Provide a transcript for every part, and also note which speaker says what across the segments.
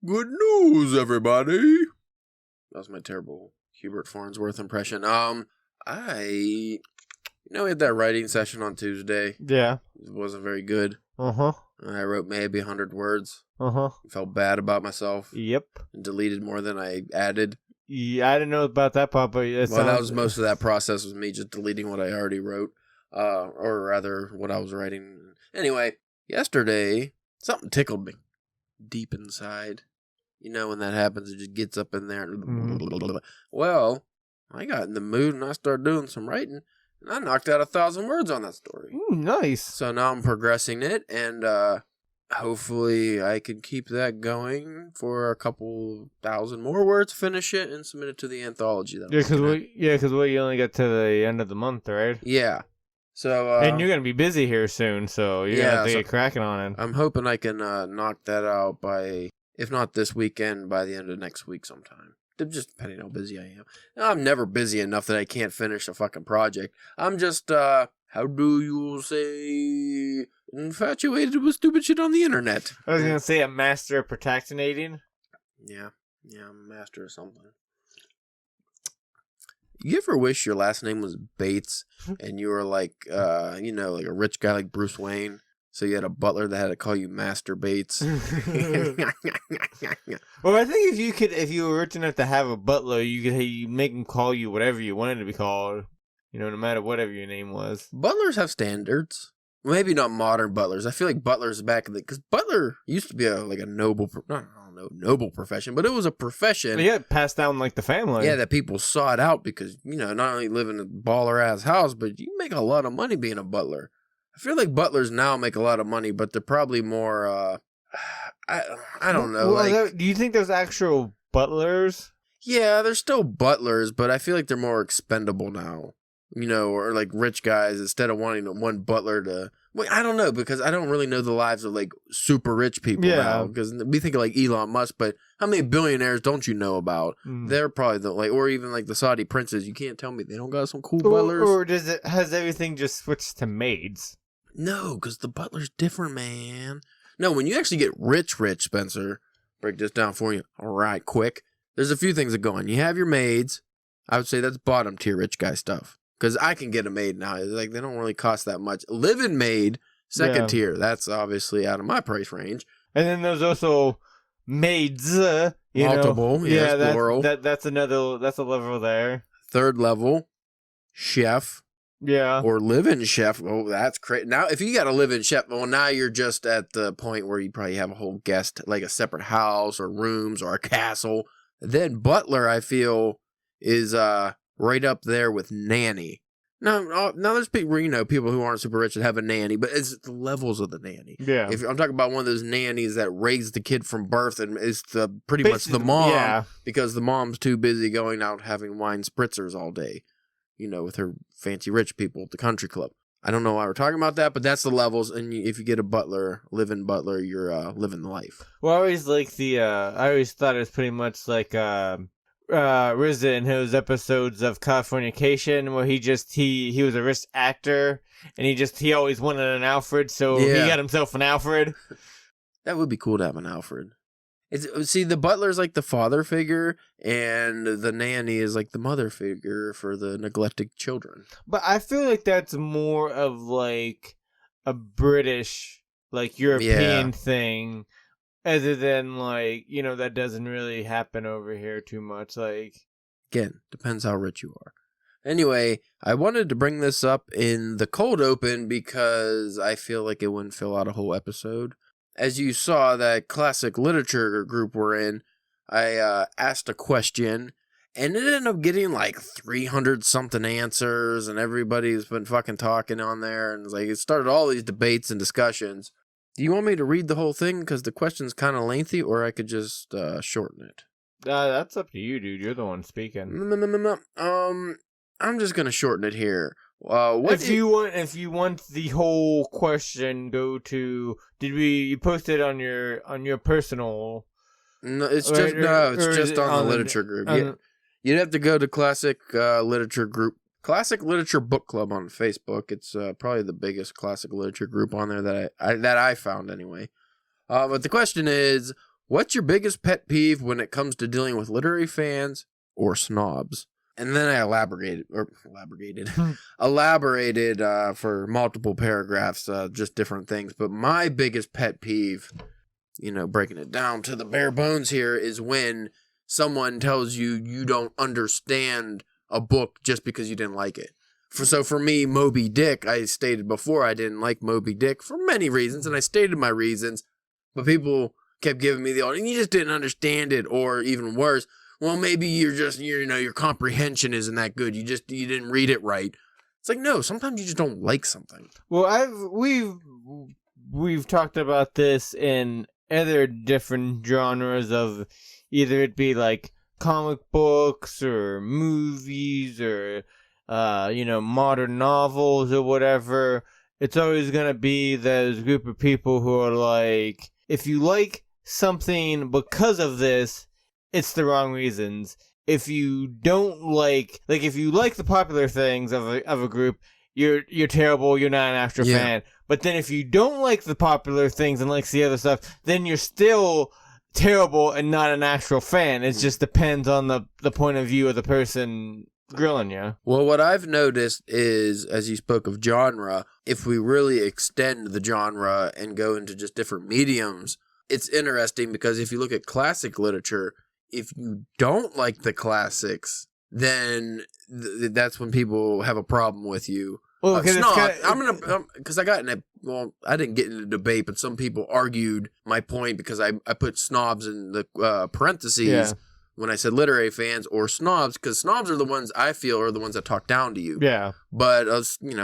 Speaker 1: Good news, everybody. That was my terrible Hubert Farnsworth impression. We had that writing session on Tuesday.
Speaker 2: Yeah.
Speaker 1: It wasn't very good.
Speaker 2: Uh-huh.
Speaker 1: I wrote maybe 100 words.
Speaker 2: Uh-huh.
Speaker 1: Felt bad about myself.
Speaker 2: Yep.
Speaker 1: And deleted more than I added.
Speaker 2: Yeah, I didn't know about that part, but
Speaker 1: that was most of that process was me just deleting what I already wrote. Or rather, what I was writing. Anyway, yesterday, something tickled me. Deep inside. You know when that happens, it just gets up in there. Mm-hmm. Well, I got in the mood and I started doing some writing. And I knocked out 1,000 words on that story.
Speaker 2: Ooh, nice.
Speaker 1: So now I'm progressing it, and hopefully I can keep that going for a couple thousand more words, finish it, and submit it to the anthology.
Speaker 2: Because we only get to the end of the month, right?
Speaker 1: Yeah. So
Speaker 2: and you're going to be busy here soon, so you're going to have to get cracking on it.
Speaker 1: I'm hoping I can knock that out by, if not this weekend, by the end of next week sometime. Just depending on how busy I am. I'm never busy enough that I can't finish a fucking project. I'm just, how do you say, infatuated with stupid shit on the internet.
Speaker 2: I was going to say a master of procrastinating.
Speaker 1: Yeah, I'm a master of something. You ever wish your last name was Bates and you were like, like a rich guy like Bruce Wayne? So you had a butler that had to call you Master Bates.
Speaker 2: Well, I think if you were rich enough to have a butler, you could make him call you whatever you wanted to be called. No matter whatever your name was.
Speaker 1: Butlers have standards. Maybe not modern butlers. I feel like butlers back in the, because butler used to be a noble, noble profession, but it was a profession.
Speaker 2: Yeah, passed down like the family.
Speaker 1: Yeah, that people sought out because not only live in a baller ass house, but you make a lot of money being a butler. I feel like butlers now make a lot of money, but they're probably more, I don't know.
Speaker 2: Well, do you think there's actual butlers?
Speaker 1: Yeah, they're still butlers, but I feel like they're more expendable now. Or like rich guys, instead of wanting one butler to... Wait, I don't know, because I don't really know the lives of like super rich people now. Because we think of like Elon Musk, but how many billionaires don't you know about? They're probably or even like the Saudi princes. You can't tell me they don't got some cool butlers.
Speaker 2: Or has everything just switched to maids?
Speaker 1: No, because the butler's different, man. No, when you actually get rich, Spencer, break this down for you. All right, quick. There's a few things that go on. You have your maids. I would say that's bottom tier rich guy stuff. Because I can get a maid now. Like, they don't really cost that much. Live-in maid, second tier. That's obviously out of my price range.
Speaker 2: And then there's also maids.
Speaker 1: Multiple, yes, plural.
Speaker 2: That's a level there.
Speaker 1: Third level, chef.
Speaker 2: Yeah.
Speaker 1: Or live-in chef. Oh, that's crazy. Now, if you got a live-in chef, well, now you're just at the point where you probably have a whole guest, like a separate house or rooms or a castle. Then butler, I feel, is right up there with nanny. Now there's people, people who aren't super rich that have a nanny, but it's the levels of the nanny.
Speaker 2: Yeah.
Speaker 1: If I'm talking about one of those nannies that raised the kid from birth and is pretty much the mom, because the mom's too busy going out having wine spritzers all day. With her fancy rich people at the country club. I don't know why we're talking about that, but that's the levels. And if you get a butler, live-in butler, you're living the life.
Speaker 2: Well, I always I always thought it was pretty much like RZA in his episodes of Californication, where he was a rich actor, and he always wanted an Alfred, so he got himself an Alfred.
Speaker 1: That would be cool to have an Alfred. See, the butler's like the father figure, and the nanny is like the mother figure for the neglected children.
Speaker 2: But I feel like that's more of like a British, like European thing, other than like, that doesn't really happen over here too much. Like,
Speaker 1: again, depends how rich you are. Anyway, I wanted to bring this up in the cold open because I feel like it wouldn't fill out a whole episode. As you saw, that classic literature group we're in, I asked a question, and it ended up getting like 300-something answers, and everybody's been fucking talking on there, and it started all these debates and discussions. Do you want me to read the whole thing? Because the question's kind of lengthy, or I could just shorten it.
Speaker 2: That's up to you, dude. You're the one speaking.
Speaker 1: I'm just going to shorten it here.
Speaker 2: If you want the whole question, go to. You post it on your personal?
Speaker 1: No, it's just on the literature group. You'd have to go to Classic Literature Group, Classic Literature Book Club on Facebook. It's probably the biggest classic literature group on there that I found anyway. But the question is, what's your biggest pet peeve when it comes to dealing with literary fans or snobs? And then I elaborated for multiple paragraphs, just different things. But my biggest pet peeve, breaking it down to the bare bones here, is when someone tells you you don't understand a book just because you didn't like it. So for me, Moby Dick, I stated before I didn't like Moby Dick for many reasons, and I stated my reasons, but people kept giving me the you just didn't understand it, or even worse, well, maybe your comprehension isn't that good. You didn't read it right. It's like, no, sometimes you just don't like something.
Speaker 2: Well, we've talked about this in other different genres of either it be like comic books or movies or modern novels or whatever. It's always gonna be those group of people who are like, if you like something because of this, it's the wrong reasons. If you don't if you like the popular things of a group, you're terrible, you're not an actual fan. But then if you don't like the popular things and likes the other stuff, then you're still terrible and not an actual fan. It just depends on the point of view of the person grilling you.
Speaker 1: Well, what I've noticed is, as you spoke of genre, if we really extend the genre and go into just different mediums, it's interesting because if you look at classic literature, if you don't like the classics, then that's when people have a problem with you.
Speaker 2: Well,
Speaker 1: because I didn't get in a debate, but some people argued my point because I put snobs in the parentheses when I said literary fans or snobs, because snobs are the ones I feel are the ones that talk down to you.
Speaker 2: Yeah.
Speaker 1: But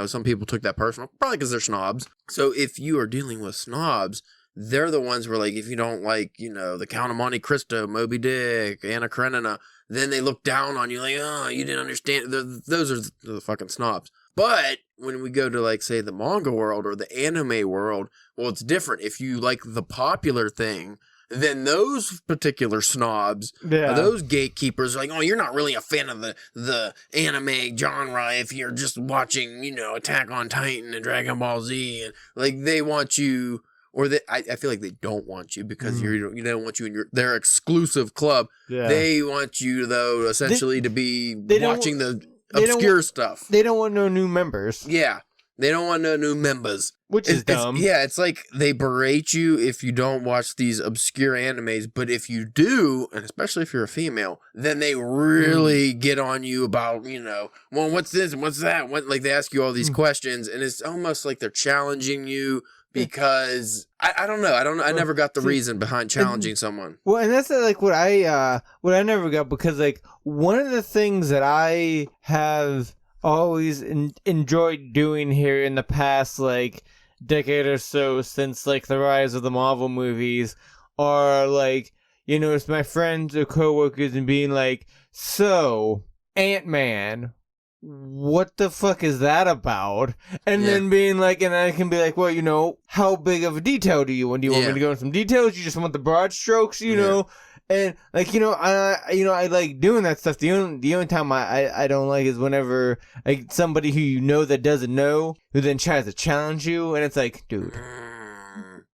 Speaker 1: some people took that personal, probably because they're snobs. So if you are dealing with snobs, they're the ones who are like, if you don't like, the Count of Monte Cristo, Moby Dick, Anna Karenina, then they look down on you like, oh, you didn't understand. Those are the fucking snobs. But when we go to, like, say, the manga world or the anime world, well, it's different. If you like the popular thing, then those particular snobs, those gatekeepers are like, oh, you're not really a fan of the anime genre if you're just watching, Attack on Titan and Dragon Ball Z. And, like, they want you... Or I feel like they don't want you because you don't want you in their exclusive club. Yeah. They want you, though, essentially to be watching the obscure stuff.
Speaker 2: They don't want no new members.
Speaker 1: Yeah. They don't want no new members.
Speaker 2: Which is dumb.
Speaker 1: It's like they berate you if you don't watch these obscure animes, but if you do, and especially if you're a female, then they really get on you about, well, what's this and what's that? Like they ask you all these questions, and it's almost like they're challenging you. Because I don't know. I never got the reason behind challenging someone.
Speaker 2: Well, and that's like what I never got, because like one of the things that I have always enjoyed doing here in the past like decade or so, since like the rise of the Marvel movies, are like, it's my friends or coworkers and being like, so Ant-Man, what the fuck is that about? And then being like, and I can be like, well, how big of a detail do you want? Do you want me to go into some details? You just want the broad strokes, And like, I like doing that stuff. The only time I don't like is whenever like somebody who that doesn't know, who then tries to challenge you, and it's like, dude.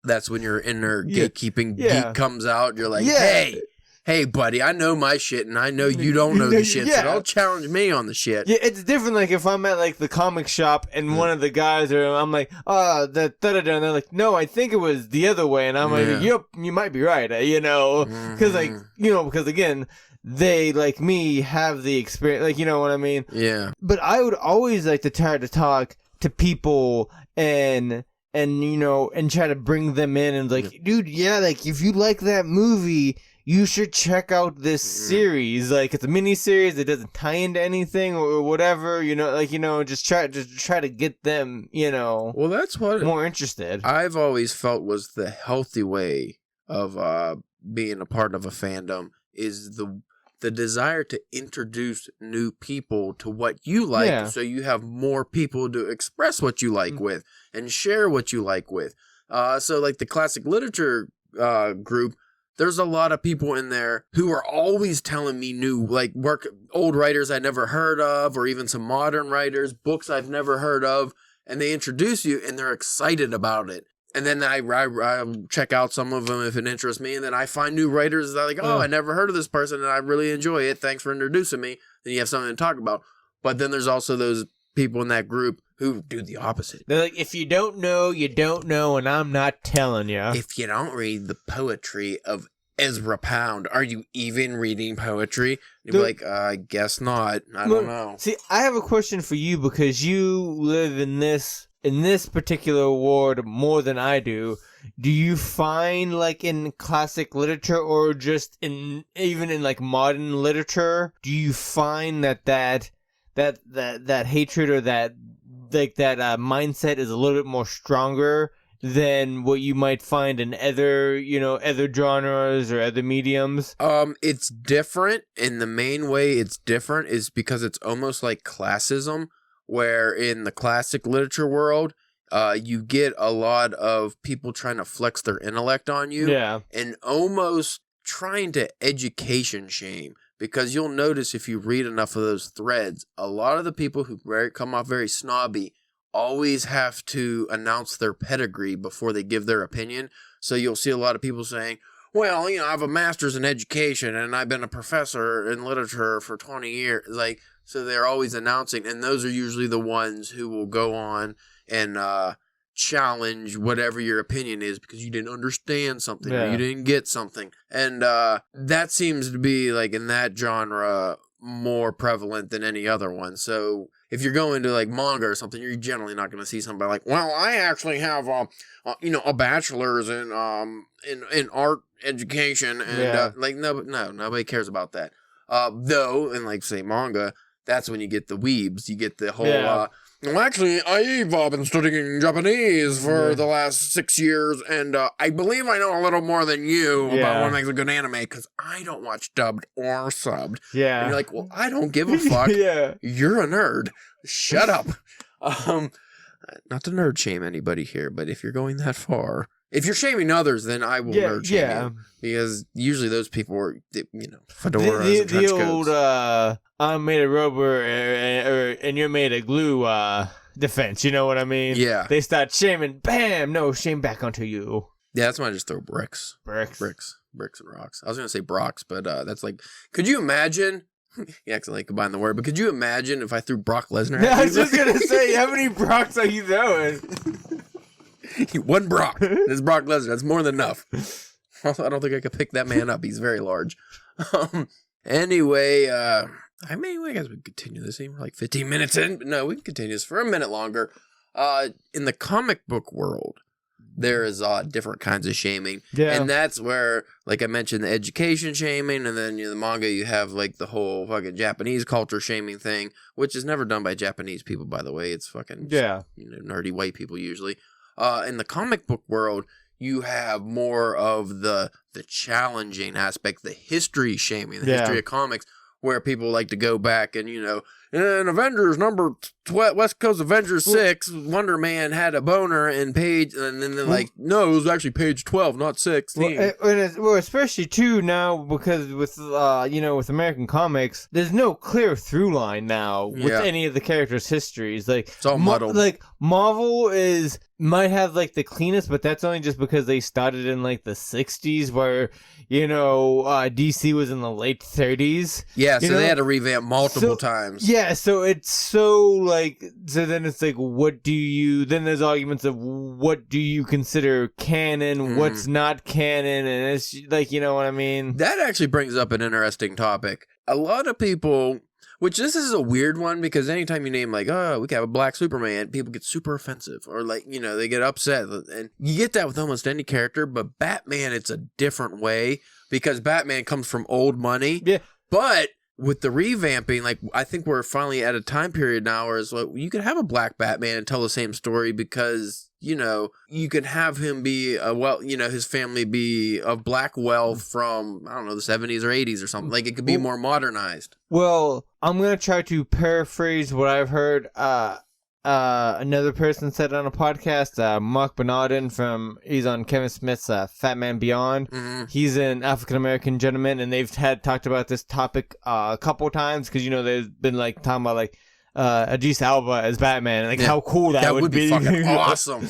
Speaker 1: That's when your inner gatekeeping geek comes out. You're like, hey, buddy, I know my shit, and I know you don't know the shit, so don't challenge me on the shit.
Speaker 2: Yeah, it's different, like, if I'm at, like, the comic shop, and one of the guys, I'm like, and they're like, no, I think it was the other way, and I'm like, yep, you might be right, because, like, because, again, they, like me, have the experience, like, you know what I mean?
Speaker 1: Yeah.
Speaker 2: But I would always like to try to talk to people, and try to bring them in, and like, dude, like, if you like that movie, you should check out this series. Like, it's a mini series that doesn't tie into anything or whatever, just try to get them,
Speaker 1: well, that's what
Speaker 2: more interested.
Speaker 1: I've always felt was the healthy way of being a part of a fandom is the desire to introduce new people to what you like, so you have more people to express what you like with and share what you like with. So like the classic literature group, there's a lot of people in there who are always telling me new, like, old writers I never heard of, or even some modern writers, books I've never heard of, and they introduce you and they're excited about it. And then I check out some of them if it interests me, and then I find new writers that are like, oh, I never heard of this person, and I really enjoy it. Thanks for introducing me. Then you have something to talk about. But then there's also those people in that group who do the opposite.
Speaker 2: They're like, if you don't know, you don't know, and I'm not telling you.
Speaker 1: If you don't read the poetry of Ezra Pound, are you even reading poetry? You'd be like, I guess not. I don't know.
Speaker 2: See, I have a question for you because you live in this particular ward more than I do. Do you find, like, in classic literature or just even in like modern literature, do you find that hatred or that mindset is a little bit more stronger than what you might find in other genres or other mediums?
Speaker 1: It's different, and the main way it's different is because it's almost like classism, where in the classic literature world, you get a lot of people trying to flex their intellect on you, and almost trying to education shame. Because you'll notice if you read enough of those threads, a lot of the people who come off very snobby always have to announce their pedigree before they give their opinion. So you'll see a lot of people saying, well, I have a master's in education and I've been a professor in literature for 20 years. Like, so they're always announcing, and those are usually the ones who will go on and challenge whatever your opinion is because you didn't understand something or you didn't get something. And that seems to be, like, in that genre, more prevalent than any other one. So if you're going to, like, manga or something, you're generally not going to see somebody like, well, I actually have a bachelor's in art education, and like, no, nobody cares about that. Though, in, like, say, manga, that's when you get the weebs. You get the whole, well, actually, I've been studying Japanese for the last 6 years, and I believe I know a little more than you about what makes a good anime, because I don't watch dubbed or subbed.
Speaker 2: Yeah.
Speaker 1: And you're like, well, I don't give a fuck. You're a nerd. Shut up. Not to nerd shame anybody here, but if you're going that far, if you're shaming others, then I will nerd shame you. Because usually those people are, fedoras and trench coats.
Speaker 2: The old, I'm made of rubber and you're made of glue defense, you know what I mean?
Speaker 1: Yeah.
Speaker 2: They start shaming, bam, no, shame back onto you.
Speaker 1: Yeah, that's when I just throw bricks. Bricks and rocks. I was going to say Brox, but that's like, could you imagine? You accidentally combined the word, but could you imagine if I threw Brock Lesnar at you?
Speaker 2: I was just going to say, how many Brocks are you throwing?
Speaker 1: One Brock. This is Brock Lesnar. That's more than enough. Also, I don't think I could pick that man up. He's very large. Anyway, I guess we can continue this. We're like 15 minutes in. But no, we can continue this for a minute longer. In the comic book world, there is different kinds of shaming. Yeah. And that's where, like I mentioned, the education shaming, and then the manga, you have like the whole fucking Japanese culture shaming thing, which is never done by Japanese people, by the way. It's fucking nerdy white people usually. In the comic book world, you have more of the challenging aspect, the history shaming, the history of comics, where people like to go back and, in Avengers number 12, West Coast Avengers 6, Wonder Man had a boner in page, and then they're like, no, it was actually page 12, not 16.
Speaker 2: Well, especially too now, because with American comics, there's no clear through line now with any of the characters' histories. Like,
Speaker 1: it's all muddled.
Speaker 2: Like, Marvel might have like the cleanest, but that's only just because they started in like the 60s, where DC was in the late 30s.
Speaker 1: Yeah, so they had to revamp multiple times.
Speaker 2: Yeah, so it's so then it's like, then there's arguments of what do you consider canon, what's not canon, and it's like, you know what I mean?
Speaker 1: That actually brings up an interesting topic. A lot of people, which this is a weird one, because anytime you name like, oh, we can have a black Superman, people get super offensive, or like, they get upset. And you get that with almost any character, but Batman, it's a different way, because Batman comes from old money.
Speaker 2: Yeah.
Speaker 1: But with the revamping, like, I think we're finally at a time period now where it's like, you could have a black Batman and tell the same story, because, you could have him be, his family be of black wealth from, I don't know, the 70s or 80s or something. Like, it could be more modernized.
Speaker 2: Well, I'm going to try to paraphrase what I've heard another person said on a podcast, Mark Bernardin he's on Kevin Smith's Fat Man Beyond. Mm-hmm. He's an African-American gentleman, and they've talked about this topic a couple times, because, there's been like talking about like Idris Elba as Batman, and like how cool that would be.
Speaker 1: Fucking awesome.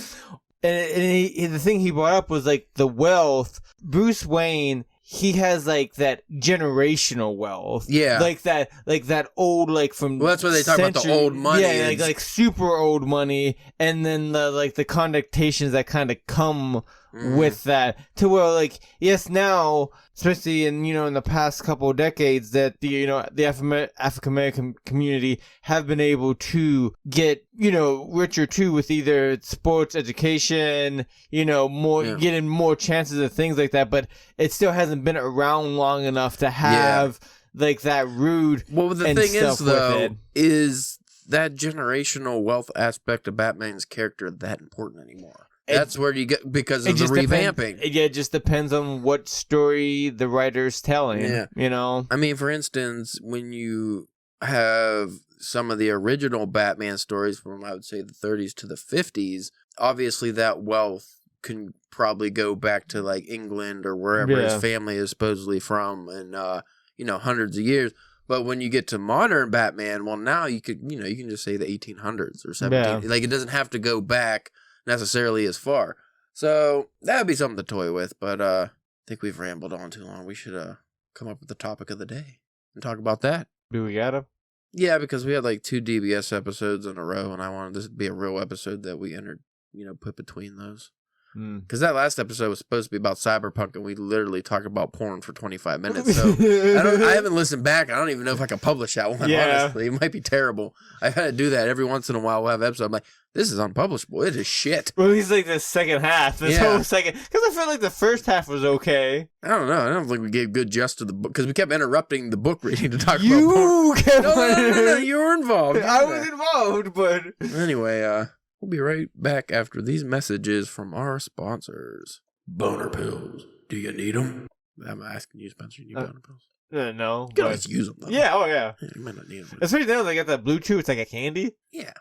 Speaker 2: the thing he brought up was like the wealth. Bruce Wayne, he has like that generational wealth.
Speaker 1: Yeah.
Speaker 2: Like that old, like from.
Speaker 1: Well, that's why they talk about the old money.
Speaker 2: Yeah, like super old money. And then the connotations that kind of come with that, to where like, yes, now, especially in the past couple of decades, that the African American community have been able to get richer too, with either sports, education, more getting more chances of things like that, but it still hasn't been around long enough to have like that rude.
Speaker 1: Well, the thing is though, is that generational wealth aspect of Batman's character that important anymore? That's where you get, because of the revamping.
Speaker 2: It just depends on what story the writer's telling. Yeah.
Speaker 1: I mean, for instance, when you have some of the original Batman stories from, I would say, the 30s to the 50s, obviously that wealth can probably go back to like England or wherever his family is supposedly from, and hundreds of years. But when you get to modern Batman, well, now you can just say the 1800s or 17. Like, it doesn't have to go back necessarily as far. So that would be something to toy with, but I think we've rambled on too long. We should come up with the topic of the day and talk about that.
Speaker 2: Do we got him?
Speaker 1: Yeah, because we had like 2 DBS episodes in a row, and I wanted this to be a real episode that we entered, put between those. Because that last episode was supposed to be about Cyberpunk, and we literally talked about porn for 25 minutes. So I haven't listened back. I don't even know if I can publish that one, honestly. It might be terrible. I've had to do that every once in a while. We'll have episodes. I'm like, this is unpublishable. It is shit.
Speaker 2: Well, he's like the second half. This whole second. Because I felt like the first half was okay.
Speaker 1: I don't know. I don't think we gave good just to the book, because we kept interrupting the book reading to talk about porn. No, you were involved.
Speaker 2: I was involved, but...
Speaker 1: Anyway, we'll be right back after these messages from our sponsors. Boner pills. Do you need them? I'm asking you, Spencer. You need boner pills?
Speaker 2: No.
Speaker 1: You can always use them, though.
Speaker 2: Yeah, oh yeah.
Speaker 1: You might not need them.
Speaker 2: Especially now they got that blue chew. It's like a candy.
Speaker 1: Yeah.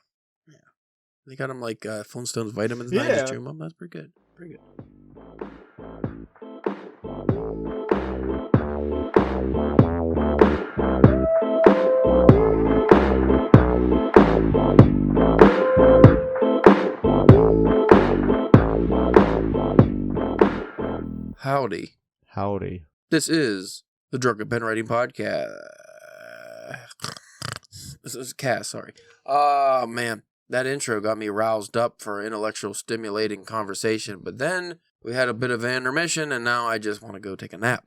Speaker 1: They got them like Flintstones vitamins. Yeah. Just chew them. That's pretty good. Pretty good. Howdy. This is the Drunken Pen Writing Podcast. This is Cass, sorry. Oh, man. That intro got me roused up for intellectual stimulating conversation, but then we had a bit of an intermission, and now I just want to go take a nap.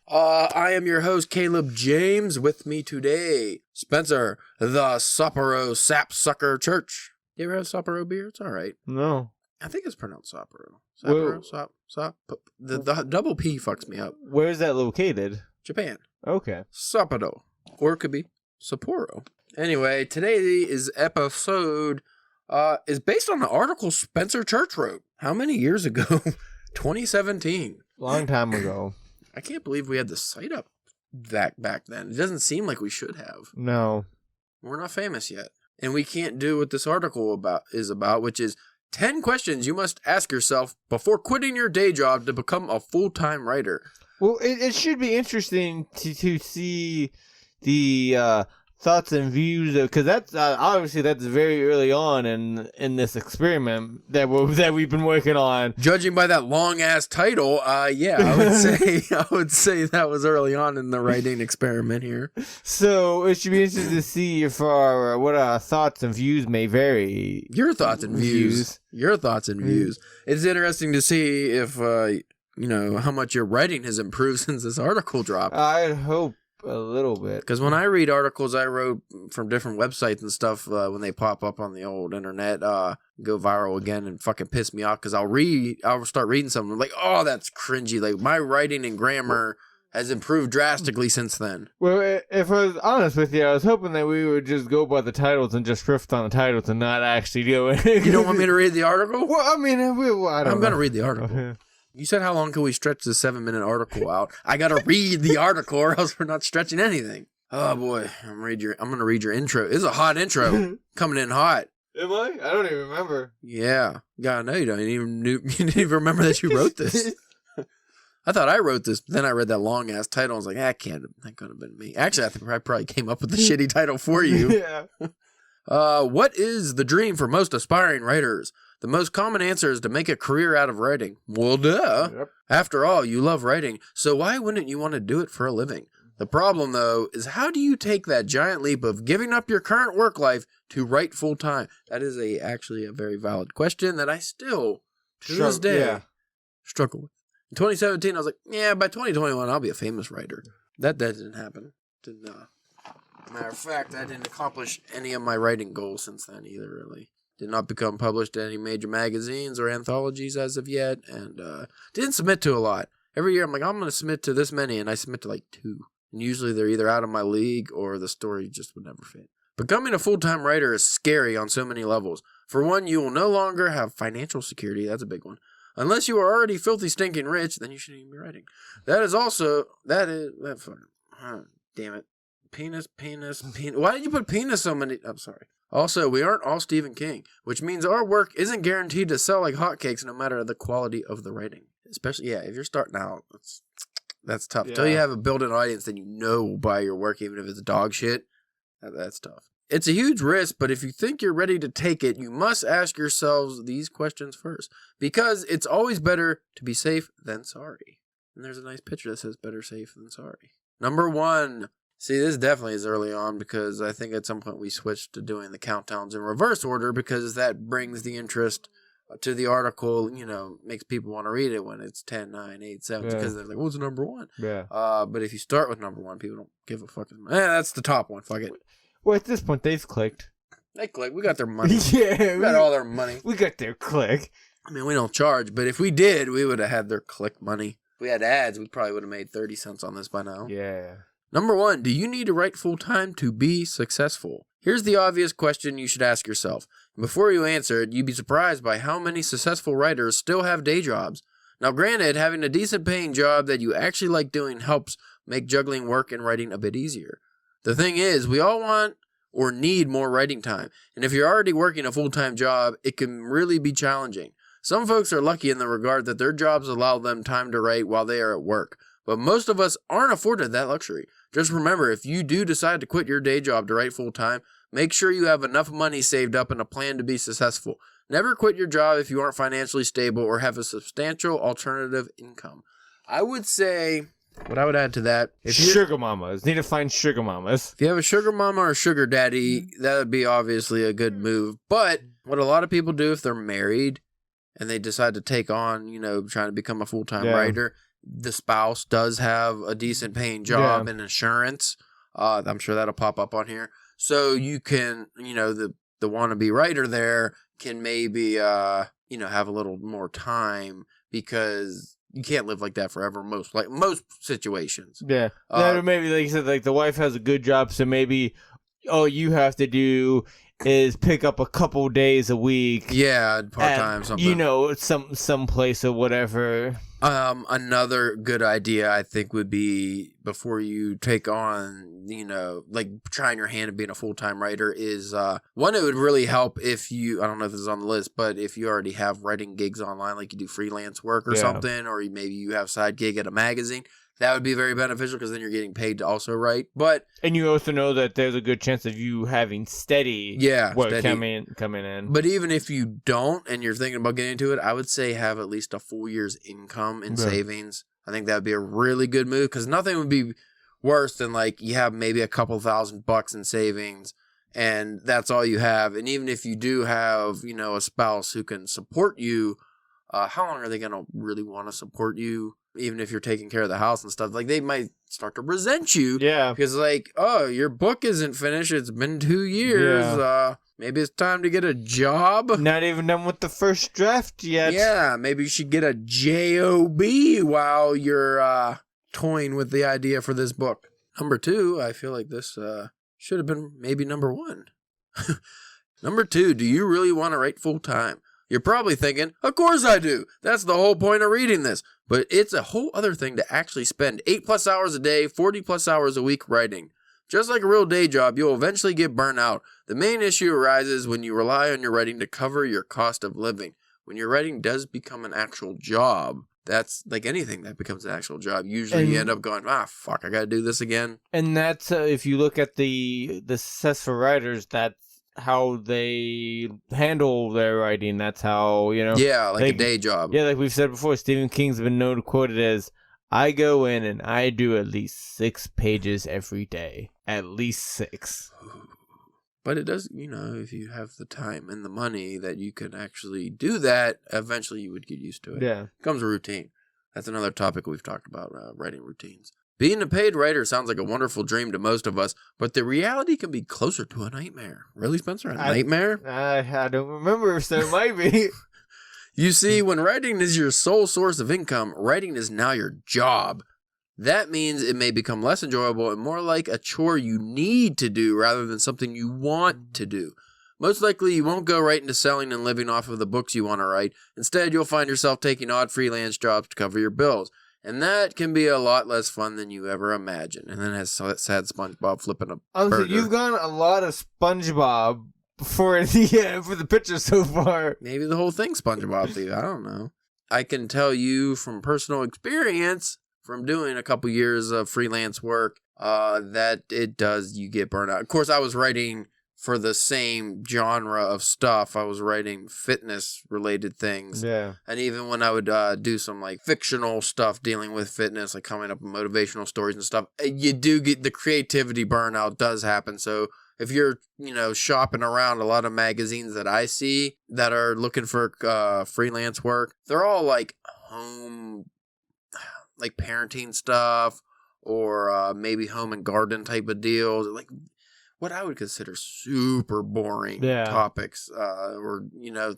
Speaker 1: I am your host, Caleb James. With me today, Spencer, the Sapporo Sapsucker Church. You ever have Sapporo beer? It's all right.
Speaker 2: No.
Speaker 1: I think it's pronounced Sapporo. Sapporo? The double P fucks me up.
Speaker 2: Where is that located?
Speaker 1: Japan.
Speaker 2: Okay.
Speaker 1: Sapporo. Or it could be Sapporo. Anyway, today's episode is based on an article Spencer Church wrote. How many years ago? 2017.
Speaker 2: Long time ago.
Speaker 1: I can't believe we had the site up back then. It doesn't seem like we should have.
Speaker 2: No.
Speaker 1: We're not famous yet. And we can't do what this article is about, which is 10 questions you must ask yourself before quitting your day job to become a full-time writer.
Speaker 2: Well, it should be interesting to see the thoughts and views, because that's obviously that's very early on in this experiment that we've been working on.
Speaker 1: Judging by that long ass title, yeah, I would say that was early on in the writing experiment here.
Speaker 2: So it should be interesting to see if what our thoughts and views may vary.
Speaker 1: Your thoughts and views. Your thoughts and views. It's interesting to see if how much your writing has improved since this article dropped.
Speaker 2: I hope a little bit,
Speaker 1: because when I read articles I wrote from different websites and stuff, when they pop up on the old internet, go viral again and fucking piss me off, because I'll start reading something I'm like, oh, that's cringy. Like, my writing and grammar has improved drastically since then.
Speaker 2: Well, if I was honest with you, I was hoping that we would just go by the titles and just riff on the titles and not actually do it.
Speaker 1: You don't want me to read the article?
Speaker 2: Well, I mean, I'm
Speaker 1: going to read the article. You said, how long can we stretch this 7-minute article out? I got to read the article or else we're not stretching anything. Oh, boy. I'm going to read your intro. It's a hot intro. Coming in hot.
Speaker 2: Am I? I don't even remember.
Speaker 1: Yeah. God, no, you didn't even remember that you wrote this. I thought I wrote this, but then I read that long-ass title. I was like, that couldn't have been me. Actually, I think I probably came up with the shitty title for you.
Speaker 2: Yeah.
Speaker 1: What is the dream for most aspiring writers? The most common answer is to make a career out of writing. Well, duh.
Speaker 2: Yep.
Speaker 1: After all, you love writing, so why wouldn't you want to do it for a living? The problem, though, is how do you take that giant leap of giving up your current work life to write full time? That is actually a very valid question that I still, to this day, struggle with. In 2017, I was like, yeah, by 2021, I'll be a famous writer. That didn't happen. Matter of fact, I didn't accomplish any of my writing goals since then either, really. Did not become published in any major magazines or anthologies as of yet, and didn't submit to a lot. Every year, I'm like, I'm going to submit to this many, and I submit to like 2. And usually they're either out of my league or the story just would never fit. Becoming a full-time writer is scary on so many levels. For one, you will no longer have financial security. That's a big one. Unless you are already filthy stinking rich, then you shouldn't even be writing. Damn it. Penis. Why did you put penis so many? I'm sorry. Also, we aren't all Stephen King, which means our work isn't guaranteed to sell like hotcakes no matter the quality of the writing. Especially, if you're starting out, that's tough. Until you have a built-in audience, then you know will buy your work, even if it's dog shit. That's tough. It's a huge risk, but if you think you're ready to take it, you must ask yourselves these questions first. Because it's always better to be safe than sorry. And there's a nice picture that says better safe than sorry. Number 1. See, this definitely is early on because I think at some point we switched to doing the countdowns in reverse order because that brings the interest to the article, makes people want to read it when it's 10, 9, 8, 7, because they're like, what's number 1?
Speaker 2: Yeah.
Speaker 1: But if you start with number 1, people don't give a fucking... that's the top one, fuck it.
Speaker 2: Well, at this point, they've clicked.
Speaker 1: They clicked. We got their money.
Speaker 2: We
Speaker 1: got all their money.
Speaker 2: We got their click.
Speaker 1: I mean, we don't charge, but if we did, we would have had their click money. If we had ads, we probably would have made 30 cents on this by now.
Speaker 2: Yeah.
Speaker 1: Number 1, do you need to write full-time to be successful? Here's the obvious question you should ask yourself. Before you answer it, you'd be surprised by how many successful writers still have day jobs. Now, granted, having a decent paying job that you actually like doing helps make juggling work and writing a bit easier. The thing is, we all want or need more writing time, and if you're already working a full-time job, it can really be challenging. Some folks are lucky in the regard that their jobs allow them time to write while they are at work, but most of us aren't afforded that luxury. Just remember, if you do decide to quit your day job to write full-time, make sure you have enough money saved up and a plan to be successful. Never quit your job if you aren't financially stable or have a substantial alternative income. I would say, what I would add to that...
Speaker 2: Sugar mamas. Need to find sugar mamas.
Speaker 1: If you have a sugar mama or sugar daddy, that would be obviously a good move. But what a lot of people do if they're married and they decide to take on, trying to become a full-time writer... The spouse does have a decent paying job and insurance. I'm sure that'll pop up on here. So you can, the wannabe writer there can maybe, have a little more time because you can't live like that forever. Most situations. Yeah.
Speaker 2: Maybe like you said, like the wife has a good job. So maybe all you have to do is pick up a couple days a week.
Speaker 1: Yeah. Part-time something.
Speaker 2: Some place or whatever.
Speaker 1: Another good idea I think would be before you take on, like trying your hand at being a full-time writer is, one, it would really help if you, I don't know if this is on the list, but if you already have writing gigs online, like you do freelance work or something, or maybe you have side gig at a magazine, that would be very beneficial because then you're getting paid to also write. And
Speaker 2: you also know that there's a good chance of you having steady work coming in.
Speaker 1: But even if you don't and you're thinking about getting into it, I would say have at least a full year's income in savings. I think that would be a really good move because nothing would be worse than like you have maybe a couple $1,000 in savings and that's all you have. And even if you do have, a spouse who can support you, how long are they going to really want to support you? Even if you're taking care of the house and stuff, like they might start to resent you. Yeah. Because like, oh, your book isn't finished. It's been 2 years. Yeah. Maybe it's time to get a job.
Speaker 2: Not even done with the first draft yet.
Speaker 1: Yeah. Maybe you should get a job while you're toying with the idea for this book. Number 2, I feel like this should have been maybe number 1. Number 2, do you really want to write full time? You're probably thinking, of course I do. That's the whole point of reading this. But it's a whole other thing to actually spend 8+ hours a day, 40+ hours a week writing. Just like a real day job, you'll eventually get burnt out. The main issue arises when you rely on your writing to cover your cost of living. When your writing does become an actual job, that's like anything that becomes an actual job. Usually you end up going, fuck, I gotta do this again.
Speaker 2: And that's, if you look at the successful writers, that's how they handle their writing. That's how,
Speaker 1: Yeah, like a day job.
Speaker 2: Yeah, like we've said before, Stephen King's been known to quote it as, I go in and I do at least 6 pages every day. At least 6.
Speaker 1: But it does, if you have the time and the money that you can actually do that, eventually you would get used to it.
Speaker 2: Yeah.
Speaker 1: It becomes a routine. That's another topic we've talked about, writing routines. Being a paid writer sounds like a wonderful dream to most of us, but the reality can be closer to a nightmare. Really, Spencer? A nightmare?
Speaker 2: I don't remember, so it might be.
Speaker 1: You see, when writing is your sole source of income, writing is now your job. That means it may become less enjoyable and more like a chore you need to do rather than something you want to do. Most likely, you won't go right into selling and living off of the books you want to write. Instead, you'll find yourself taking odd freelance jobs to cover your bills. And that can be a lot less fun than you ever imagined. And then has sad SpongeBob flipping a burger.
Speaker 2: You've gone a lot of SpongeBob for the picture so far.
Speaker 1: Maybe the whole thing's SpongeBob, dude. I don't know. I can tell you from personal experience, from doing a couple years of freelance work, that you get burnt out. Of course, I was writing for the same genre of stuff. I was writing fitness-related things.
Speaker 2: Yeah.
Speaker 1: And even when I would do some, like, fictional stuff dealing with fitness, like coming up with motivational stories and stuff, you do get the creativity burnout does happen. So if you're, shopping around a lot of magazines that I see that are looking for freelance work, they're all, like, home, like, parenting stuff or maybe home and garden type of deals. Like, what I would consider super boring topics, or,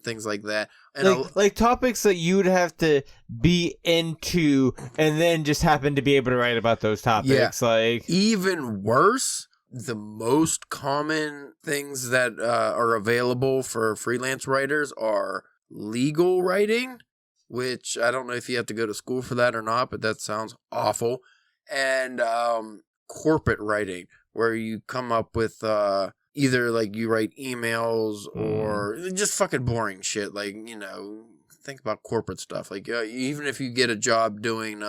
Speaker 1: things like that. And
Speaker 2: like topics that you'd have to be into and then just happen to be able to write about those topics.
Speaker 1: Yeah.
Speaker 2: Like,
Speaker 1: even worse, the most common things that are available for freelance writers are legal writing, which I don't know if you have to go to school for that or not, but that sounds awful. And corporate writing, where you come up with either like you write emails or just fucking boring shit. Like, think about corporate stuff. Like even if you get a job doing,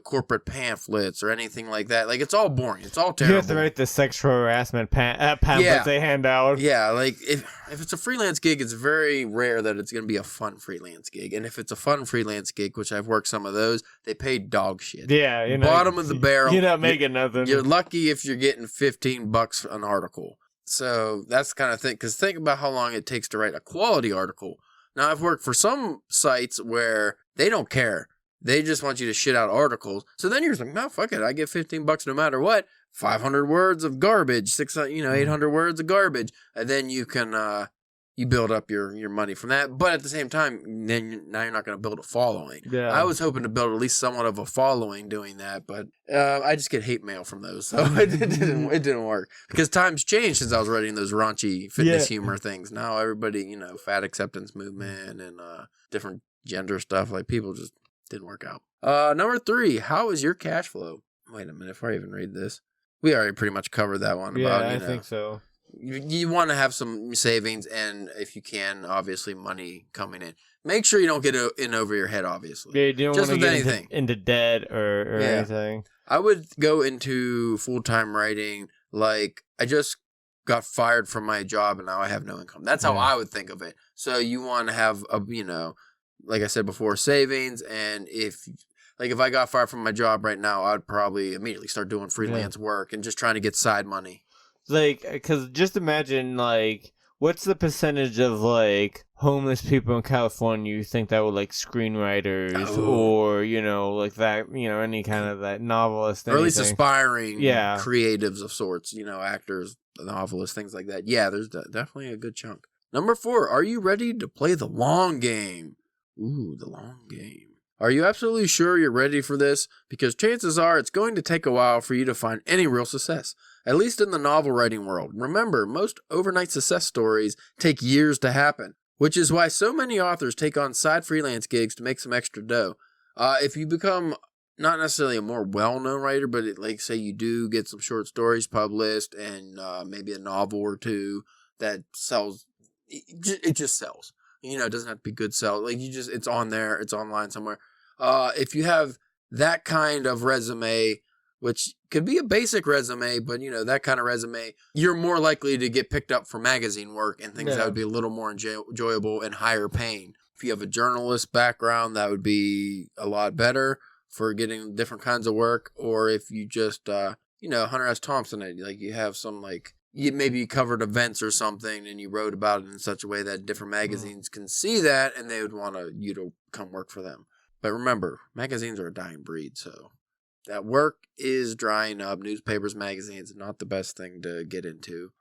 Speaker 1: corporate pamphlets or anything like that, like it's all boring. It's all terrible.
Speaker 2: You have to write the sexual harassment pamphlets they hand out.
Speaker 1: Yeah, like if it's a freelance gig, it's very rare that it's going to be a fun freelance gig. And if it's a fun freelance gig, which I've worked some of those, they pay dog shit.
Speaker 2: Yeah,
Speaker 1: bottom of the barrel.
Speaker 2: You're not making nothing.
Speaker 1: You're lucky if you're getting $15 an article. So that's the kind of thing. Because think about how long it takes to write a quality article. Now, I've worked for some sites where they don't care. They just want you to shit out articles. So then you're like, no, fuck it. I get $15 no matter what. 500 words of garbage, 600, 800 words of garbage. And then you can, you build up your money from that. But at the same time, now you're not going to build a following.
Speaker 2: Yeah.
Speaker 1: I was hoping to build at least somewhat of a following doing that, but I just get hate mail from those, so it didn't work. Because times changed since I was writing those raunchy fitness humor things. Now everybody, fat acceptance movement and different gender stuff, like people just didn't work out. Number 3, how is your cash flow? Wait a minute, before I even read this. We already pretty much covered that one.
Speaker 2: Yeah,
Speaker 1: about,
Speaker 2: I think so.
Speaker 1: You want to have some savings and, if you can, obviously money coming in. Make sure you don't get in over your head, obviously.
Speaker 2: Yeah, you don't want to get into debt or anything.
Speaker 1: I would go into full-time writing like I just got fired from my job and now I have no income. That's how I would think of it. So you want to have, like I said before, savings. And if I got fired from my job right now, I'd probably immediately start doing freelance work and just trying to get side money.
Speaker 2: Like, because just imagine, like, what's the percentage of, like, homeless people in California you think that were, like, screenwriters or, like that, any kind of that novelist, anything. Or at least
Speaker 1: aspiring creatives of sorts, actors, novelists, things like that. Yeah, there's definitely a good chunk. Number 4, are you ready to play the long game? Ooh, the long game. Are you absolutely sure you're ready for this? Because chances are it's going to take a while for you to find any real success. At least in the novel writing world. Remember, most overnight success stories take years to happen, which is why so many authors take on side freelance gigs to make some extra dough. If you become not necessarily a more well-known writer, but say you do get some short stories published and maybe a novel or two that sells, it just sells. It doesn't have to be good sell. It's on there, it's online somewhere. If you have that kind of resume which could be a basic resume, but, that kind of resume, you're more likely to get picked up for magazine work and things that would be a little more enjoyable and higher paying. If you have a journalist background, that would be a lot better for getting different kinds of work. Or if you just, Hunter S. Thompson, like you have some maybe you covered events or something and you wrote about it in such a way that different magazines can see that and they would want you to come work for them. But remember, magazines are a dying breed, so that work is drying up. Newspapers, magazines, not the best thing to get into.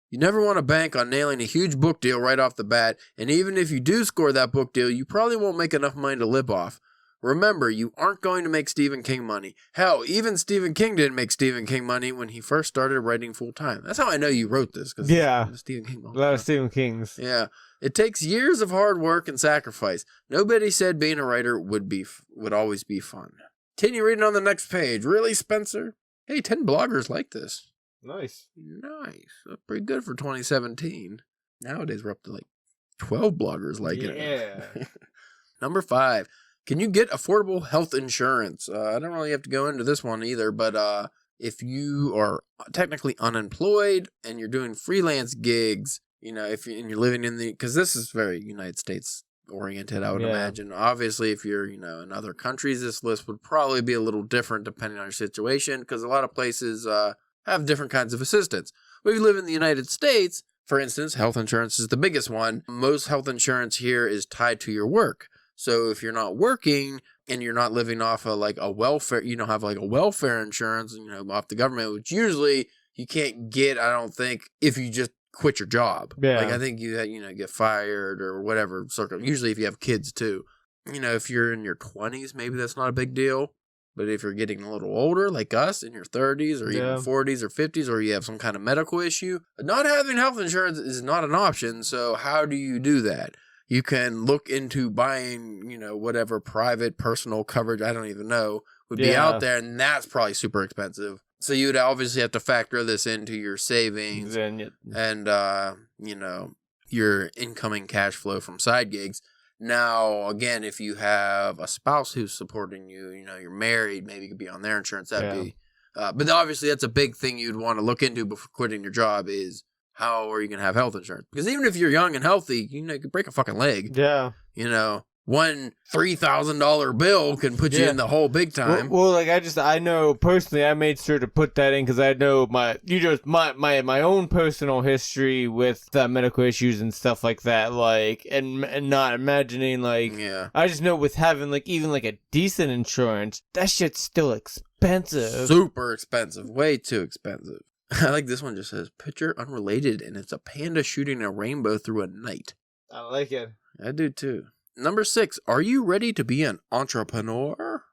Speaker 1: You never want to bank on nailing a huge book deal right off the bat, and even if you do score that book deal, you probably won't make enough money to live off. Remember, you aren't going to make Stephen King money. Hell, even Stephen King didn't make Stephen King money when he first started writing full time. That's how I know you wrote this. Stephen King.
Speaker 2: A lot of Stephen Kings.
Speaker 1: Yeah. It takes years of hard work and sacrifice. Nobody said being a writer would always be fun. Continue reading on the next page. Really, Spencer? Hey, 10 bloggers like this.
Speaker 2: Nice.
Speaker 1: That's pretty good for 2017. Nowadays, we're up to 12 bloggers like it.
Speaker 2: Yeah.
Speaker 1: Number 5. Can you get affordable health insurance? I don't really have to go into this one either, but if you are technically unemployed and you're doing freelance gigs, if you're living because this is very United States oriented, I would imagine. Obviously, if you're, in other countries, this list would probably be a little different depending on your situation, because a lot of places have different kinds of assistance. But if you live in the United States, for instance, health insurance is the biggest one. Most health insurance here is tied to your work. So if you're not working and you're not living off of a welfare, you don't have a welfare insurance, off the government, which usually you can't get, I don't think, if you just quit your job.
Speaker 2: Yeah.
Speaker 1: I think you get fired or whatever. Usually if you have kids too, if you're in your 20s, maybe that's not a big deal. But if you're getting a little older, like us, in your 30s or even 40s or 50s, or you have some kind of medical issue, not having health insurance is not an option. So how do you do that? You can look into buying, whatever private personal coverage, I don't even know, would be out there, and that's probably super expensive. So you would obviously have to factor this into your savings and, your incoming cash flow from side gigs. Now, again, if you have a spouse who's supporting you, you're married, maybe you could be on their insurance. But obviously that's a big thing you'd want to look into before quitting your job is, how are you going to have health insurance? Because even if you're young and healthy, you could break a fucking leg.
Speaker 2: Yeah.
Speaker 1: One $3,000 bill can put you in the hole big time.
Speaker 2: Well, I know personally, I made sure to put that in because I know my own personal history with medical issues and stuff like that. And not imagining I just know with having even a decent insurance, that shit's still expensive.
Speaker 1: Super expensive. Way too expensive. I like this one, just says, picture unrelated, and it's a panda shooting a rainbow through a night.
Speaker 2: I like it.
Speaker 1: I do too. Number 6, are you ready to be an entrepreneur?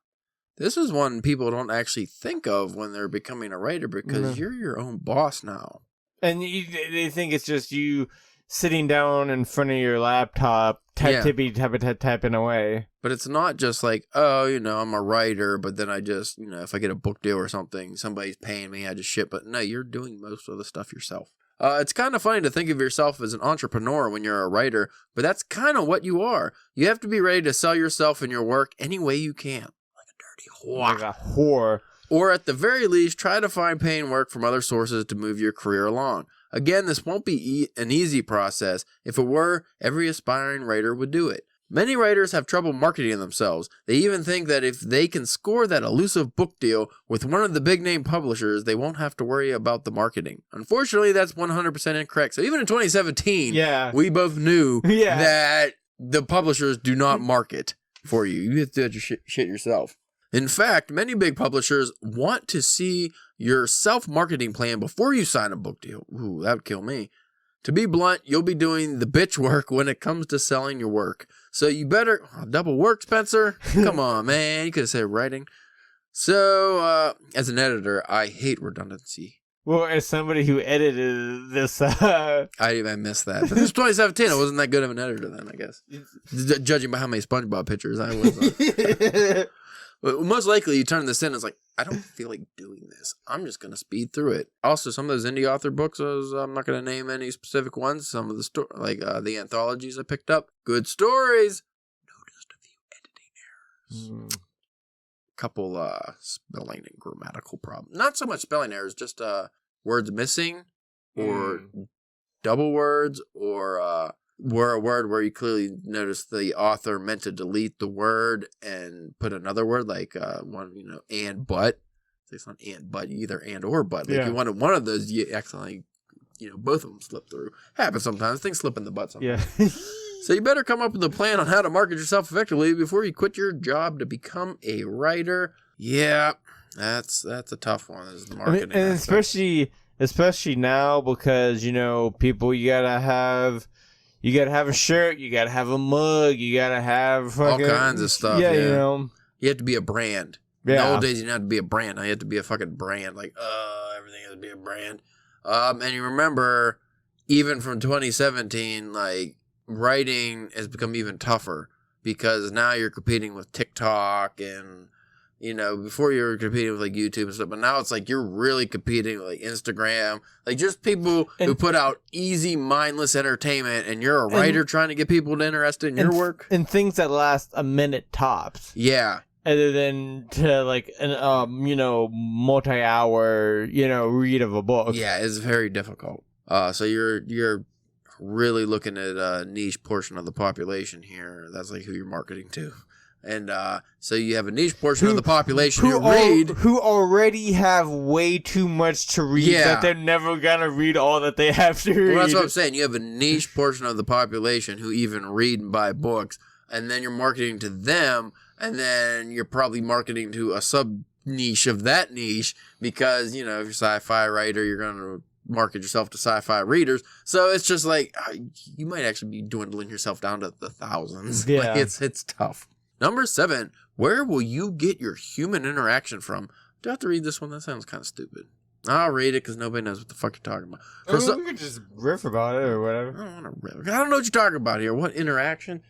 Speaker 1: This is one people don't actually think of when they're becoming a writer because you're your own boss now.
Speaker 2: And they think it's just you sitting down in front of your laptop, typing away.
Speaker 1: But it's not just I'm a writer, but then I just, if I get a book deal or something, somebody's paying me, I just ship. But no, you're doing most of the stuff yourself. It's kind of funny to think of yourself as an entrepreneur when you're a writer, but that's kind of what you are. You have to be ready to sell yourself and your work any way you can. Like a dirty whore.
Speaker 2: Like a whore.
Speaker 1: Or at the very least, try to find paying work from other sources to move your career along. Again, this won't be an easy process. If it were, every aspiring writer would do it. Many writers have trouble marketing themselves. They even think that if they can score that elusive book deal with one of the big name publishers, they won't have to worry about the marketing. Unfortunately, that's 100% incorrect. So even in 2017, we both knew that the publishers do not market for you. You have to do your shit yourself. In fact, many big publishers want to see your self-marketing plan before you sign a book deal. Ooh, that would kill me. To be blunt, you'll be doing the bitch work when it comes to selling your work. So you better double work, Spencer. Come on, man. You could have said writing. So, as an editor, I hate redundancy.
Speaker 2: Well, as somebody who edited this,
Speaker 1: I missed that. But this was 2017. I wasn't that good of an editor then, I guess. Judging by how many SpongeBob pictures I was. But most likely, you turn this in, it's like, I don't feel like doing this. I'm just going to speed through it. Also, some of those indie author books, I'm not going to name any specific ones. Some of the the anthologies I picked up. Good stories. Noticed a few editing errors. couple spelling and grammatical problems. Not so much spelling errors, just words missing or double words or were a word where you clearly notice the author meant to delete the word and put another word like and but. It's not and but, either and or but. Like you wanted one of those, you accidentally, both of them slip through. Happens sometimes. Things slip in the butt sometimes. Yeah. So you better come up with a plan on how to market yourself effectively before you quit your job to become a writer. Yeah, that's a tough one. Is the marketing,
Speaker 2: and especially now because people, you gotta have a shirt, you gotta have a mug, you gotta have fucking,
Speaker 1: all kinds of stuff.
Speaker 2: Yeah,
Speaker 1: you have to be a brand.
Speaker 2: Yeah.
Speaker 1: In the old days, you didn't have to be a brand. Now you have to be a fucking brand. Like, everything has to be a brand. And you remember, even from 2017, like, writing has become even tougher because now you're competing with TikTok and, before you were competing with, like, YouTube and stuff, but now it's like you're really competing with, like, Instagram. Like, just people who put out easy, mindless entertainment, and you're a writer trying to get people interested in your work.
Speaker 2: And things that last a minute tops.
Speaker 1: Yeah.
Speaker 2: Other than to like an multi-hour read of a book.
Speaker 1: Yeah, it's very difficult. So you're really looking at a niche portion of the population here. That's like who you're marketing to, and so you have a niche portion of the population who
Speaker 2: already have way too much to read that they're never gonna read all that they have to read.
Speaker 1: Well, that's what I'm saying. You have a niche portion of the population who even read and buy books, and then you're marketing to them. And then you're probably marketing to a sub-niche of that niche because, if you're a sci-fi writer, you're going to market yourself to sci-fi readers. So it's just like, you might actually be dwindling yourself down to the thousands.
Speaker 2: Yeah.
Speaker 1: Like, it's tough. Number 7, where will you get your human interaction from? Do I have to read this one? That sounds kind of stupid. I'll read it because nobody knows what the fuck you're talking about.
Speaker 2: We could just riff about it or whatever.
Speaker 1: I don't want to riff. I don't know what you're talking about here. What interaction?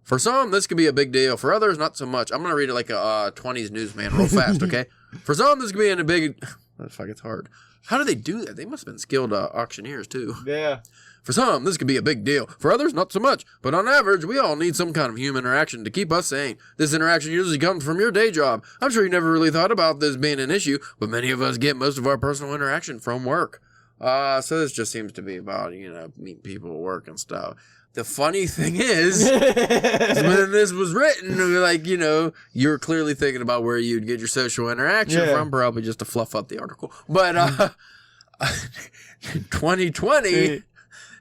Speaker 1: For some, this could be a big deal. For others, not so much. I'm going to read it like a 20s newsman real fast, okay? For some, this could be a big... Fuck, it's hard. How do they do that? They must have been skilled auctioneers, too.
Speaker 2: Yeah.
Speaker 1: For some, this could be a big deal. For others, not so much. But on average, we all need some kind of human interaction to keep us sane. This interaction usually comes from your day job. I'm sure you never really thought about this being an issue, but many of us get most of our personal interaction from work. So this just seems to be about, meeting people at work and stuff. The funny thing is when this was written, like, you're clearly thinking about where you'd get your social interaction from, probably just to fluff up the article. But 2020,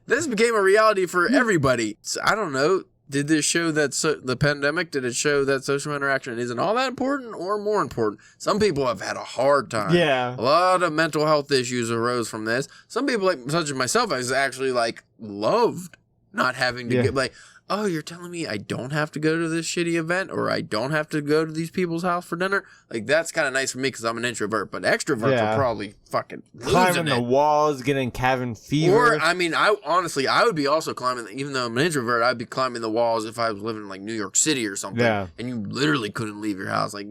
Speaker 1: this became a reality for everybody. So, I don't know. Did this show that the pandemic, did it show that social interaction isn't all that important or more important? Some people have had a hard time.
Speaker 2: Yeah.
Speaker 1: A lot of mental health issues arose from this. Some people, like such as myself, I actually loved not having to get oh, you're telling me I don't have to go to this shitty event or I don't have to go to these people's house for dinner? Like, that's kind of nice for me because I'm an introvert, but extroverts are probably fucking
Speaker 2: climbing the walls, getting cabin fever.
Speaker 1: Or, I would be also climbing, even though I'm an introvert, I'd be climbing the walls if I was living in, like, New York City or something.
Speaker 2: Yeah.
Speaker 1: And you literally couldn't leave your house. Like,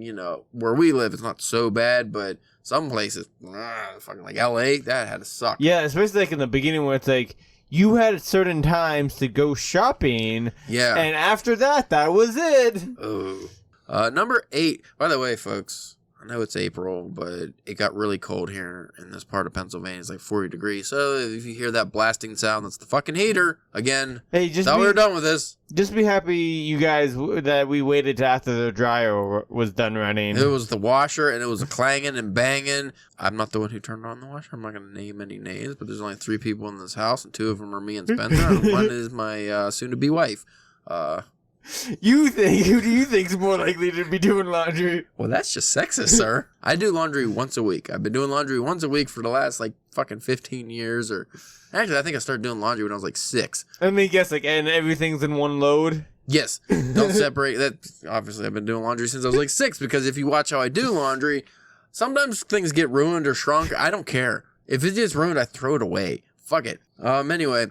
Speaker 1: where we live, it's not so bad, but some places, fucking like LA, that had to suck.
Speaker 2: Yeah, especially, like, in the beginning where it's like, you had certain times to go shopping. Yeah. And after that was it.
Speaker 1: Oh. Number 8. By the way, folks, I know it's April, but it got really cold here in this part of Pennsylvania. It's like 40 degrees. So if you hear that blasting sound, that's the fucking heater. Again,
Speaker 2: hey,
Speaker 1: we're done with this.
Speaker 2: Just be happy, you guys, that we waited till after the dryer was done running.
Speaker 1: It was the washer, and it was clanging and banging. I'm not the one who turned on the washer. I'm not going to name any names, but there's only 3 people in this house, and 2 of them are me and Spencer, and 1 is my soon-to-be wife.
Speaker 2: Who do you think's more likely to be doing laundry?
Speaker 1: Well, that's just sexist, sir. I do laundry once a week. I've been doing laundry once a week for the last, fucking 15 years, or... Actually, I think I started doing laundry when I was, 6.
Speaker 2: Let me guess, and everything's in one load?
Speaker 1: Yes. Don't separate that. Obviously, I've been doing laundry since I was, 6, because if you watch how I do laundry, sometimes things get ruined or shrunk. I don't care. If it gets ruined, I throw it away. Fuck it. Anyway...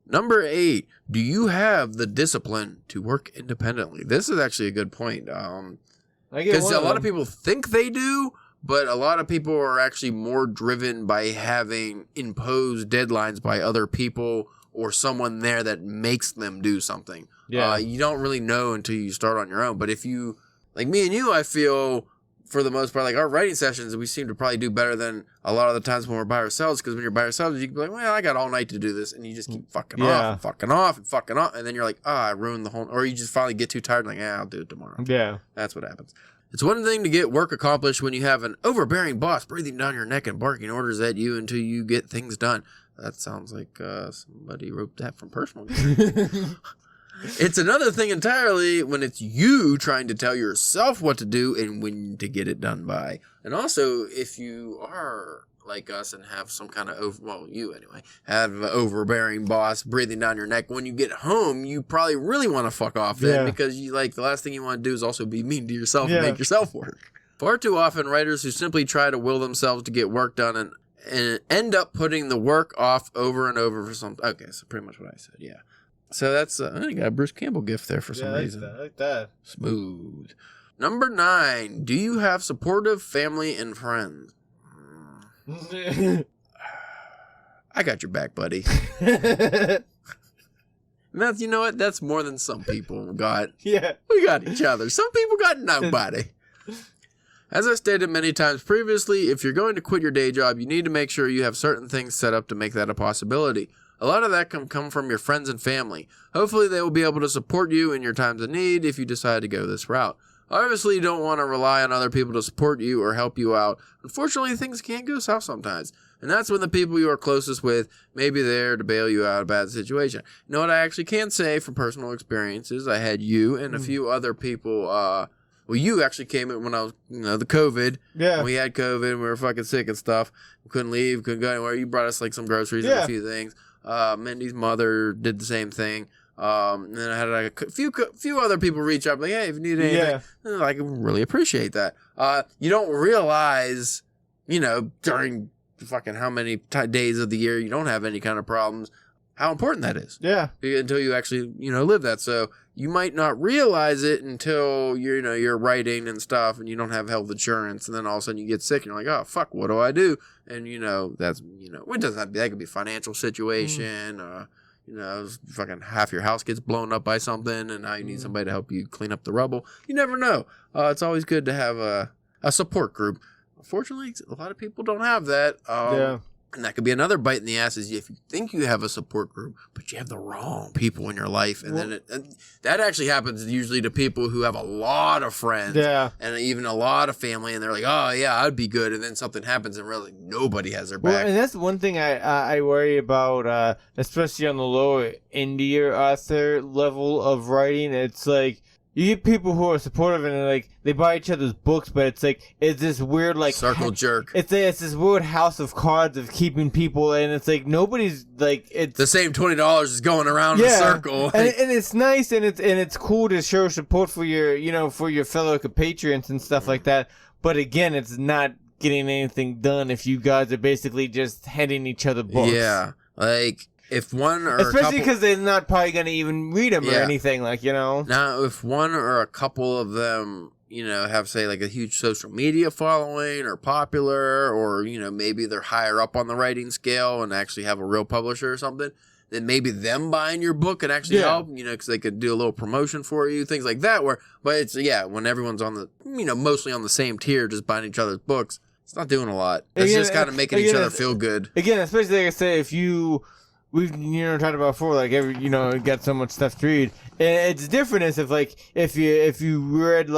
Speaker 1: Number 8, do you have the discipline to work independently? This is actually a good point. Because a lot of people think they do, but a lot of people are actually more driven by having imposed deadlines by other people or someone there that makes them do something. Yeah. You don't really know until you start on your own. But if you like me and you, I feel for the most part, like our writing sessions, we seem to probably do better than a lot of the times when we're by ourselves. Because when you're by yourselves, you can be like, well, I got all night to do this. And you just keep fucking off and fucking off and fucking off. And then you're like, I ruined the whole, or you just finally get too tired and like, I'll do it tomorrow.
Speaker 2: Yeah.
Speaker 1: That's what happens. It's one thing to get work accomplished when you have an overbearing boss breathing down your neck and barking orders at you until you get things done. That sounds like somebody wrote that from personal experience. It's another thing entirely when it's you trying to tell yourself what to do and when to get it done by. And also, if you are like us and have some kind of, you anyway, have an overbearing boss breathing down your neck, when you get home, you probably really want to fuck off then because you like the last thing you want to do is also be mean to yourself and make yourself work. Far too often, writers who simply try to will themselves to get work done and end up putting the work off over and over for some. Okay, so pretty much what I said, yeah. So that's, I got a Bruce Campbell gift there for some reason.
Speaker 2: I like that.
Speaker 1: Smooth. Number 9. Do you have supportive family and friends? I got your back, buddy. That's, you know what? That's more than some people got.
Speaker 2: Yeah.
Speaker 1: We got each other. Some people got nobody. As I stated many times previously, if you're going to quit your day job, you need to make sure you have certain things set up to make that a possibility. A lot of that can come from your friends and family. Hopefully they will be able to support you in your times of need if you decide to go this route. Obviously, you don't want to rely on other people to support you or help you out. Unfortunately, things can go south sometimes. And that's when the people you are closest with may be there to bail you out of a bad situation. You know what I actually can say from personal experiences? I had you and a few other people, you actually came in when I was, the COVID.
Speaker 2: Yeah.
Speaker 1: We had COVID and we were fucking sick and stuff. We couldn't leave, couldn't go anywhere. You brought us like some groceries and a few things. Mindy's mother did the same thing. And then I had like a few other people reach out like, hey, if you need anything, I can really appreciate that. You don't realize, during fucking how many days of the year you don't have any kind of problems, how important that is.
Speaker 2: Yeah.
Speaker 1: Until you actually, live that. So you might not realize it until you're writing and stuff and you don't have health insurance. And then all of a sudden you get sick and you're like, oh, fuck, what do I do? And, that's, it doesn't have to be, that could be a financial situation. Fucking half your house gets blown up by something and now you need somebody to help you clean up the rubble. You never know. It's always good to have a support group. Unfortunately, a lot of people don't have that. And that could be another bite in the ass is if you think you have a support group, but you have the wrong people in your life. And then that actually happens usually to people who have a lot of friends and even a lot of family. And they're like, oh, yeah, I'd be good. And then something happens and really nobody has their back.
Speaker 2: Well, and that's one thing I worry about, especially on the lower indie author level of writing. It's like, you get people who are supportive and they buy each other's books, but it's like it's this weird
Speaker 1: circle jerk.
Speaker 2: It's this weird house of cards of keeping people, and it's like nobody's it's
Speaker 1: the same $20 is going around in a circle,
Speaker 2: and it's nice and it's cool to show support for your for your fellow compatriots and stuff like that. But again, it's not getting anything done if you guys are basically just handing each other books.
Speaker 1: Yeah, if one or
Speaker 2: especially because they're not probably going to even read them or anything,
Speaker 1: Now, if one or a couple of them, have, say, like a huge social media following or popular or, maybe they're higher up on the writing scale and actually have a real publisher or something, then maybe them buying your book could actually help, because they could do a little promotion for you, things like that. But it's, when everyone's on the, mostly on the same tier, just buying each other's books, it's not doing a lot. It's just kind of making each other feel good.
Speaker 2: Again, especially like I say, if you... We've talked about before, got so much stuff to read. And it's different as if you read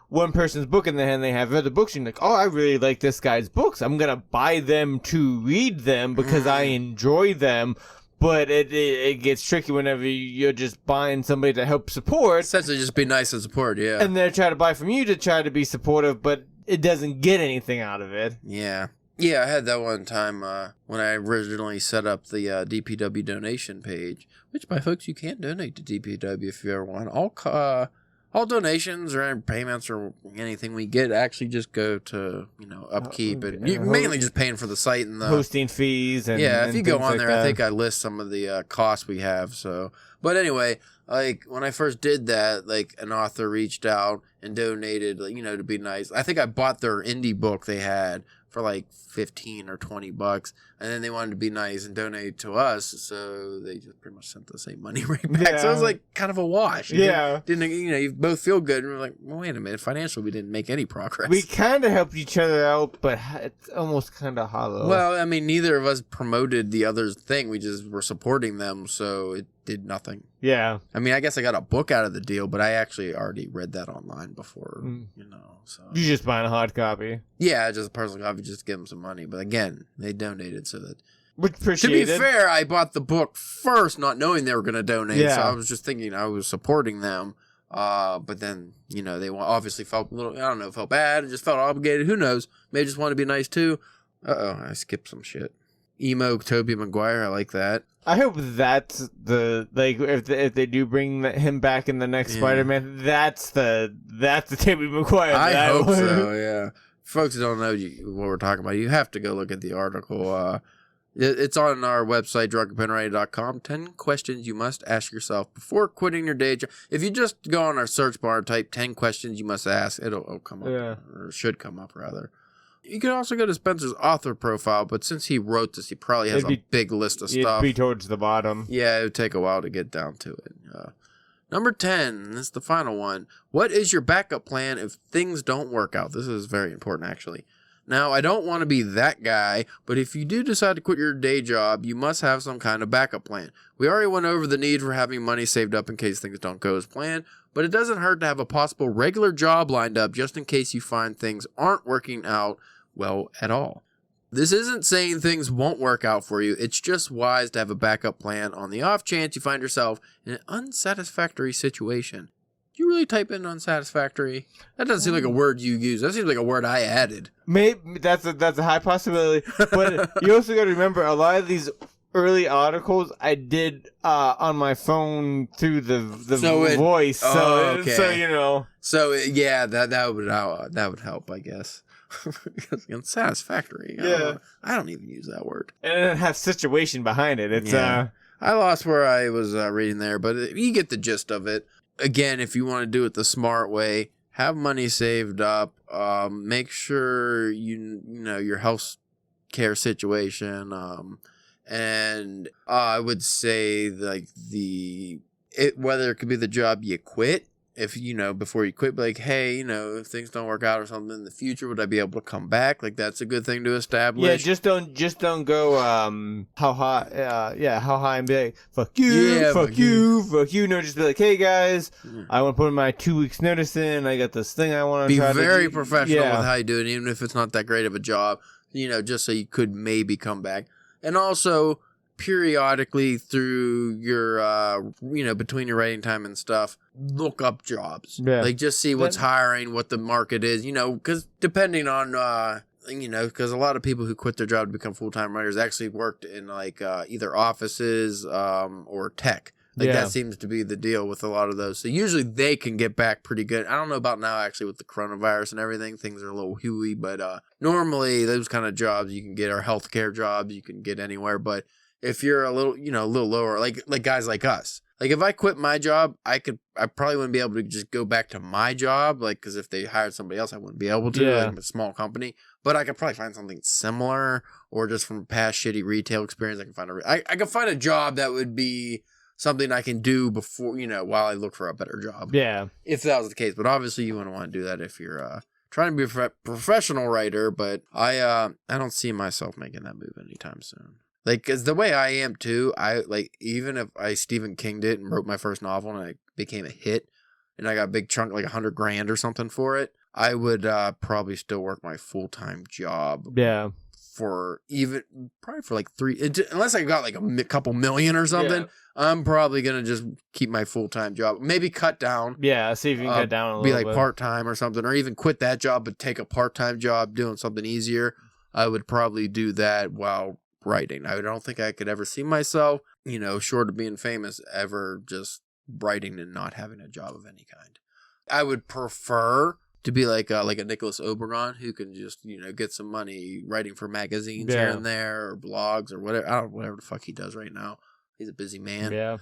Speaker 2: one person's book and then they have other books and you're like, oh, I really like this guy's books. I'm gonna buy them to read them because I enjoy them. But it gets tricky whenever you're just buying somebody to help support.
Speaker 1: Essentially, just be nice and support, yeah.
Speaker 2: And they're trying to buy from you to try to be supportive, but it doesn't get anything out of it.
Speaker 1: Yeah. Yeah, I had that one time when I originally set up the DPW donation page, which, by folks, you can donate to DPW if you ever want. All donations or payments or anything we get actually just go to, upkeep and you're mainly just paying for the site and the
Speaker 2: hosting fees. And
Speaker 1: if you go on there,
Speaker 2: that.
Speaker 1: I think I list some of the costs we have. So, but anyway, when I first did that, an author reached out and donated, to be nice. I think I bought their indie book they had for like 15 or $20, and then they wanted to be nice and donate to us, so they just pretty much sent the same money right back.
Speaker 2: Yeah.
Speaker 1: So it was like kind of a wash.
Speaker 2: Yeah.
Speaker 1: Didn't you both feel good, and we're like, well, wait a minute, financially we didn't make any progress.
Speaker 2: We kind of helped each other out, but it's almost kind of hollow.
Speaker 1: Well, I mean, neither of us promoted the other's thing. We just were supporting them, so it did nothing.
Speaker 2: Yeah.
Speaker 1: I mean, I guess I got a book out of the deal, but I actually already read that online before, so.
Speaker 2: You just buying a hard copy.
Speaker 1: Yeah, just a personal copy, just to give them some money. But again, they donated so that...
Speaker 2: Which
Speaker 1: To be
Speaker 2: appreciated.
Speaker 1: fair, I bought the book first, not knowing they were going to donate, so
Speaker 2: Yeah.
Speaker 1: I was just thinking I was supporting them. But then, they obviously felt a little, I don't know, felt bad, just felt obligated, who knows? Maybe just want to be nice too. Uh-oh, I skipped some shit. Emo Tobey Maguire, I like that.
Speaker 2: I hope that's the if they do bring him back in the next Spider-Man, that's the Tobey Maguire.
Speaker 1: I hope so. Yeah, folks who don't know what we're talking about, you have to go look at the article. It's on our website, drunkenpenwriting.com. 10 questions you must ask yourself before quitting your day job. If you just go on our search bar and type 10 questions you must ask, it'll come up, or should come up rather. You can also go to Spencer's author profile, but since he wrote this, he probably has a big list of stuff.
Speaker 2: It'd be towards the bottom.
Speaker 1: Yeah, it would take a while to get down to it. Number 10, this is the final one. What is your backup plan if things don't work out? This is very important, actually. Now, I don't want to be that guy, but if you do decide to quit your day job, you must have some kind of backup plan. We already went over the need for having money saved up in case things don't go as planned, but it doesn't hurt to have a possible regular job lined up just in case you find things aren't working out well at all. This isn't saying things won't work out for you. It's just wise to have a backup plan on the off chance you find yourself in an unsatisfactory situation. Do you really type in unsatisfactory? That doesn't seem like a word you use. That seems like a word I added.
Speaker 2: Maybe that's a high possibility. But you also got to remember a lot of these early articles I did on my phone through the voice. So
Speaker 1: yeah, that would help, I guess. Because unsatisfactory. I don't even use that word.
Speaker 2: And it has situation behind it. It's
Speaker 1: I lost where I was reading there, but you get the gist of it. Again, if you want to do it the smart way, have money saved up. Make sure you know your health care situation. And I would say like whether it could be the job you quit. If, before you quit, be like, hey, if things don't work out or something in the future, would I be able to come back? Like, that's a good thing to establish.
Speaker 2: Yeah, just don't go, how high and be like, fuck you, fuck you. No, just be like, hey guys, I want to put my 2 weeks notice in. I got this thing I want to try to do. Be
Speaker 1: very professional with how you do it, even if it's not that great of a job, just so you could maybe come back. And also, periodically through your, between your writing time and stuff, look up jobs. Yeah. Like, just see what's hiring, what the market is, because depending on, because a lot of people who quit their job to become full-time writers actually worked in, like, either offices or tech. Like, that seems to be the deal with a lot of those. So usually they can get back pretty good. I don't know about now, actually, with the coronavirus and everything. Things are a little hooey, but normally those kind of jobs you can get are healthcare jobs you can get anywhere. But if you're a little lower, like guys like us, like if I quit my job, I probably wouldn't be able to just go back to my job, like, because if they hired somebody else, I wouldn't be able to, like a small company. But I could probably find something similar, or just from past shitty retail experience, I could find a job that would be something I can do before, while I look for a better job. Yeah, if that was the case. But obviously, you wouldn't want to do that if you're trying to be a professional writer. But I don't see myself making that move anytime soon. Like, cause the way I am too, even if I Stephen King'd it and wrote my first novel and it became a hit and I got a big chunk, like $100,000 or something for it, I would probably still work my full-time job. Yeah. Probably for like unless I got like a couple million or something, I'm probably going to just keep my full-time job. Maybe cut down. Yeah, see if you can cut down a little bit. Be like part-time or something, or even quit that job but take a part-time job doing something easier. I would probably do that while writing. I don't think I could ever see myself, short of being famous, ever just writing and not having a job of any kind. I would prefer to be like a Nicholas Obregon, who can just, get some money writing for magazines here and there, or blogs, or whatever. I don't know, whatever the fuck he does right now. He's a busy man. Yeah.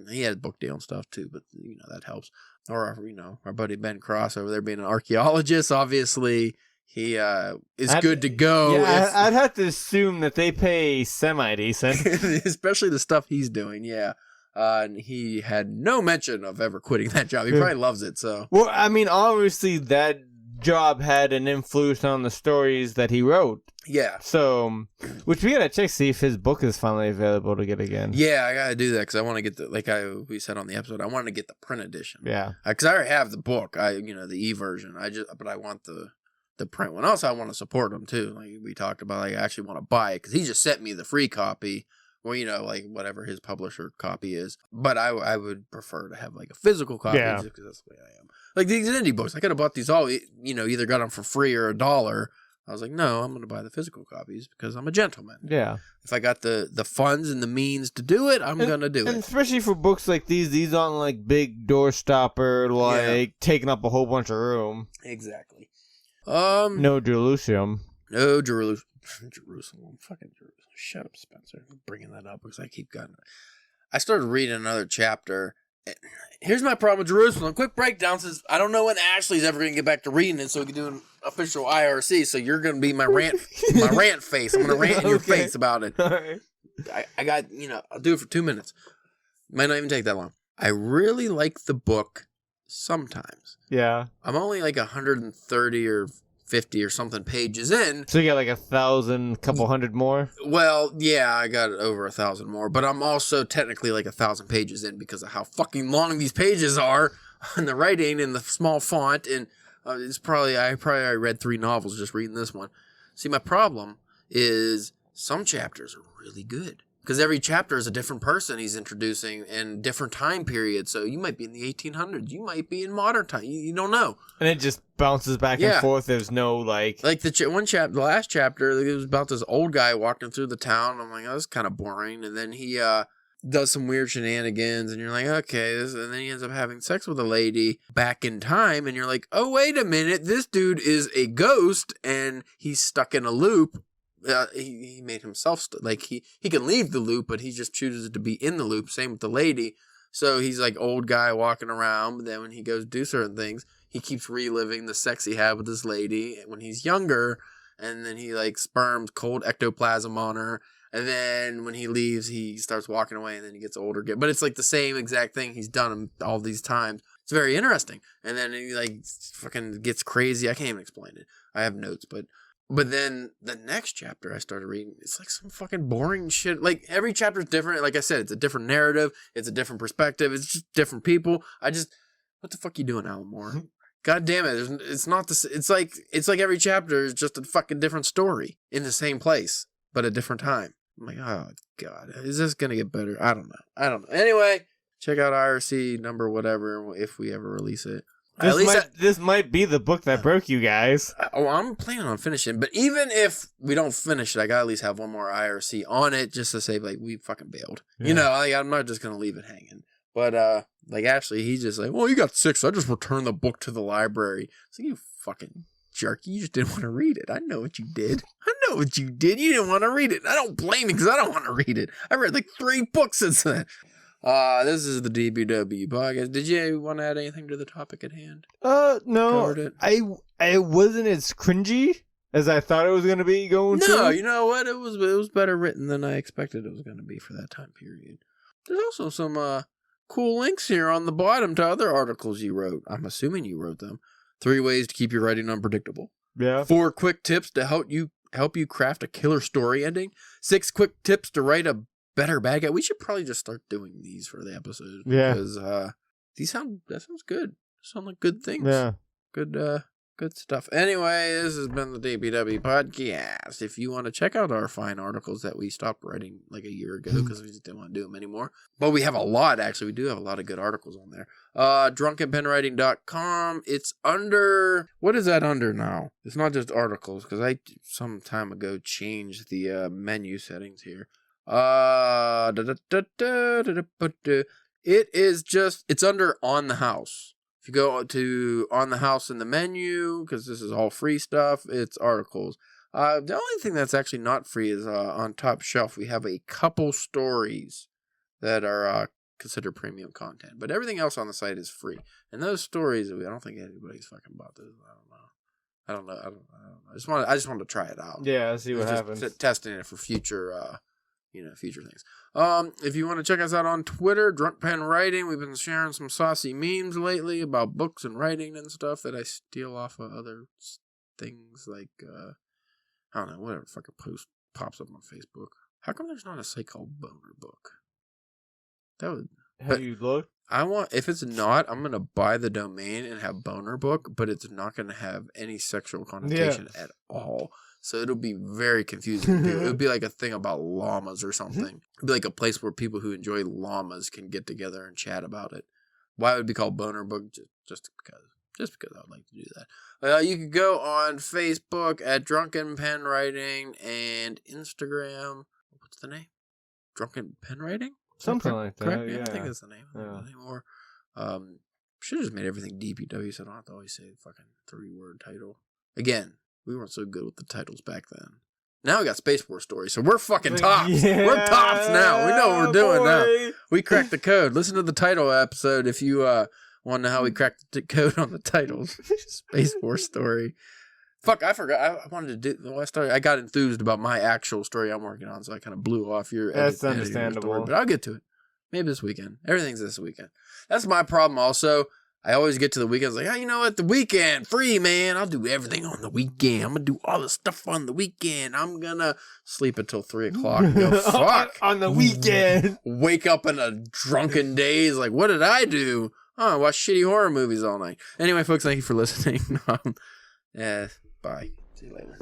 Speaker 1: He had a book deal and stuff too, but that helps. Or our buddy Ben Cross over there being an archaeologist, obviously he is good to go.
Speaker 2: Yeah, I'd have to assume that they pay semi-decent.
Speaker 1: Especially the stuff he's doing, yeah. And he had no mention of ever quitting that job. He probably loves it, so.
Speaker 2: Well, I mean, obviously that job had an influence on the stories that he wrote.
Speaker 1: Yeah.
Speaker 2: So, which we gotta check, see if his book is finally available to get again.
Speaker 1: Yeah, I gotta do that because I want to get we said on the episode, I want to get the print edition.
Speaker 2: Yeah.
Speaker 1: Because I already have the book, the e-version. But I want the print one. Also, I want to support him too. Like we talked about, I actually want to buy it because he just sent me the free copy. Well, whatever his publisher copy is. But I would prefer to have like a physical copy just because that's the way I am. Like these indie books, I could have bought these all, either got them for free or $1. I was like, no, I'm going to buy the physical copies because I'm a gentleman.
Speaker 2: Yeah.
Speaker 1: If I got the funds and the means to do it, I'm going to do it.
Speaker 2: And especially for books like these aren't like big door stopper, taking up a whole bunch of room.
Speaker 1: Exactly.
Speaker 2: No Jerusalem.
Speaker 1: No Jerusalem. Fucking Jerusalem. Shut up, Spencer. I'm bringing that up because I keep getting it. I started reading another chapter. Here's my problem with Jerusalem. Quick breakdown says I don't know when Ashley's ever going to get back to reading it so we can do an official IRC. So you're going to be my rant face. I'm going to rant in your face about it.
Speaker 2: All right.
Speaker 1: I got, I'll do it for 2 minutes. Might not even take that long. I really like the book sometimes.
Speaker 2: Yeah.
Speaker 1: I'm only like 130 or 50 or something pages in.
Speaker 2: So you got like 1,000, couple hundred more?
Speaker 1: Well, yeah, I got over 1,000 more, but I'm also technically like 1,000 pages in because of how fucking long these pages are and the writing and the small font. And I probably read 3 novels just reading this one. See, my problem is some chapters are really good. Because every chapter is a different person he's introducing and different time period. So you might be in the 1800s. You might be in modern time. You don't know.
Speaker 2: And it just bounces back and forth. There's no like
Speaker 1: the last chapter, it was about this old guy walking through the town. I'm like, oh, that's kind of boring. And then he does some weird shenanigans. And you're like, okay. And then he ends up having sex with a lady back in time. And you're like, oh, wait a minute. This dude is a ghost and he's stuck in a loop. He made himself he can leave the loop, but he just chooses to be in the loop. Same with the lady. So he's like old guy walking around, but then when he goes to do certain things, he keeps reliving the sex he had with this lady when he's younger, and then he like sperms cold ectoplasm on her, and then when he leaves, he starts walking away, and then he gets older again. But it's like the same exact thing he's done all these times. It's very interesting, and then he like fucking gets crazy. I can't even explain it. I have notes, But then the next chapter I started reading, it's like some fucking boring shit. Like every chapter is different. Like I said, it's a different narrative. It's a different perspective. It's just different people. What the fuck you doing, Alan Moore? God damn it. It's not this. It's like every chapter is just a fucking different story in the same place, but a different time. I'm like, oh God, is this going to get better? I don't know. Anyway, check out IRC number whatever if we ever release it.
Speaker 2: This might be the book that broke you guys.
Speaker 1: I'm planning on finishing, but even if we don't finish it, I gotta at least have one more IRC on it just to say like we fucking bailed. Yeah. I'm not just gonna leave it hanging. But like Ashley, he's just like, well, you got 6. I just returned the book to the library. It's like, you fucking jerk, you just didn't want to read it. I know what you did. You didn't want to read it. I don't blame you because I don't want to read it. I read like 3 books since then. This is the DPW podcast. Did you want to add anything to the topic at hand?
Speaker 2: No. I wasn't as cringy as I thought it was going to be going through.
Speaker 1: No, you know what? It was better written than I expected it was going to be for that time period. There's also some cool links here on the bottom to other articles you wrote. I'm assuming you wrote them. 3 ways to keep your writing unpredictable.
Speaker 2: Yeah.
Speaker 1: 4 quick tips to help you craft a killer story ending. 6 quick tips to write a better bad guy. We should probably just start doing these for the episode.
Speaker 2: Yeah.
Speaker 1: Because that sounds good. Sound like good things.
Speaker 2: Yeah.
Speaker 1: Good stuff. Anyway, this has been the DPW podcast. If you want to check out our fine articles that we stopped writing like a year ago because we just didn't want to do them anymore. But we have a lot, actually. We do have a lot of good articles on there. drunkenpenwriting.com. It's under... What is that under now? It's not just articles because I some time ago changed the menu settings here. It's under On the House. If you go to On the House in the menu, because this is all free stuff, it's articles. The only thing that's actually not free is on Top Shelf. We have a couple stories that are considered premium content, but everything else on the site is free. And those stories, I don't think anybody's fucking bought those. I don't know. I don't know. I just wanted to try it out.
Speaker 2: Yeah, see what happens.
Speaker 1: Testing it for future, future things. If you want to check us out on Twitter, Drunk Pen Writing, we've been sharing some saucy memes lately about books and writing and stuff that I steal off of other things like, I don't know, whatever fucking post pops up on Facebook. How come there's not a site called Boner Book? That would.
Speaker 2: Have you looked?
Speaker 1: If it's not, I'm going to buy the domain and have Boner Book, but it's not going to have any sexual connotation at all. So it'll be very confusing. It'll be like a thing about llamas or something. It'll be like a place where people who enjoy llamas can get together and chat about it. Why would it be called Boner Book? Just because I would like to do that. You could go on Facebook at Drunken Pen Writing and Instagram. What's the name? Drunken Pen Writing?
Speaker 2: Something like that.
Speaker 1: Correct?
Speaker 2: Yeah.
Speaker 1: I think that's the name. Anymore. Should have just made everything DPW so I don't have to always say the fucking 3-word title. Again, we weren't so good with the titles back then. Now we got Space War Stories, so we're fucking tops.
Speaker 2: Yeah,
Speaker 1: we're tops now. We know what we're doing
Speaker 2: boy.
Speaker 1: now. We cracked the code. Listen to the title episode if you want to know how we cracked the code on the titles. Space War Story. Fuck, I forgot. I wanted to do the last story. I got enthused about my actual story I'm working on, so I kind of blew off your
Speaker 2: That's
Speaker 1: editing
Speaker 2: understandable.
Speaker 1: story, but I'll get to it. Maybe this weekend. Everything's this weekend. That's my problem also. I always get to the weekends like, oh, you know what? The weekend, free, man. I'll do everything on the weekend. I'm going to do all the stuff on the weekend. I'm going to sleep until 3 o'clock and go, fuck.
Speaker 2: on the weekend.
Speaker 1: Wake up in a drunken daze like, what did I do? Oh, I watched shitty horror movies all night. Anyway, folks, thank you for listening. Bye. See you later.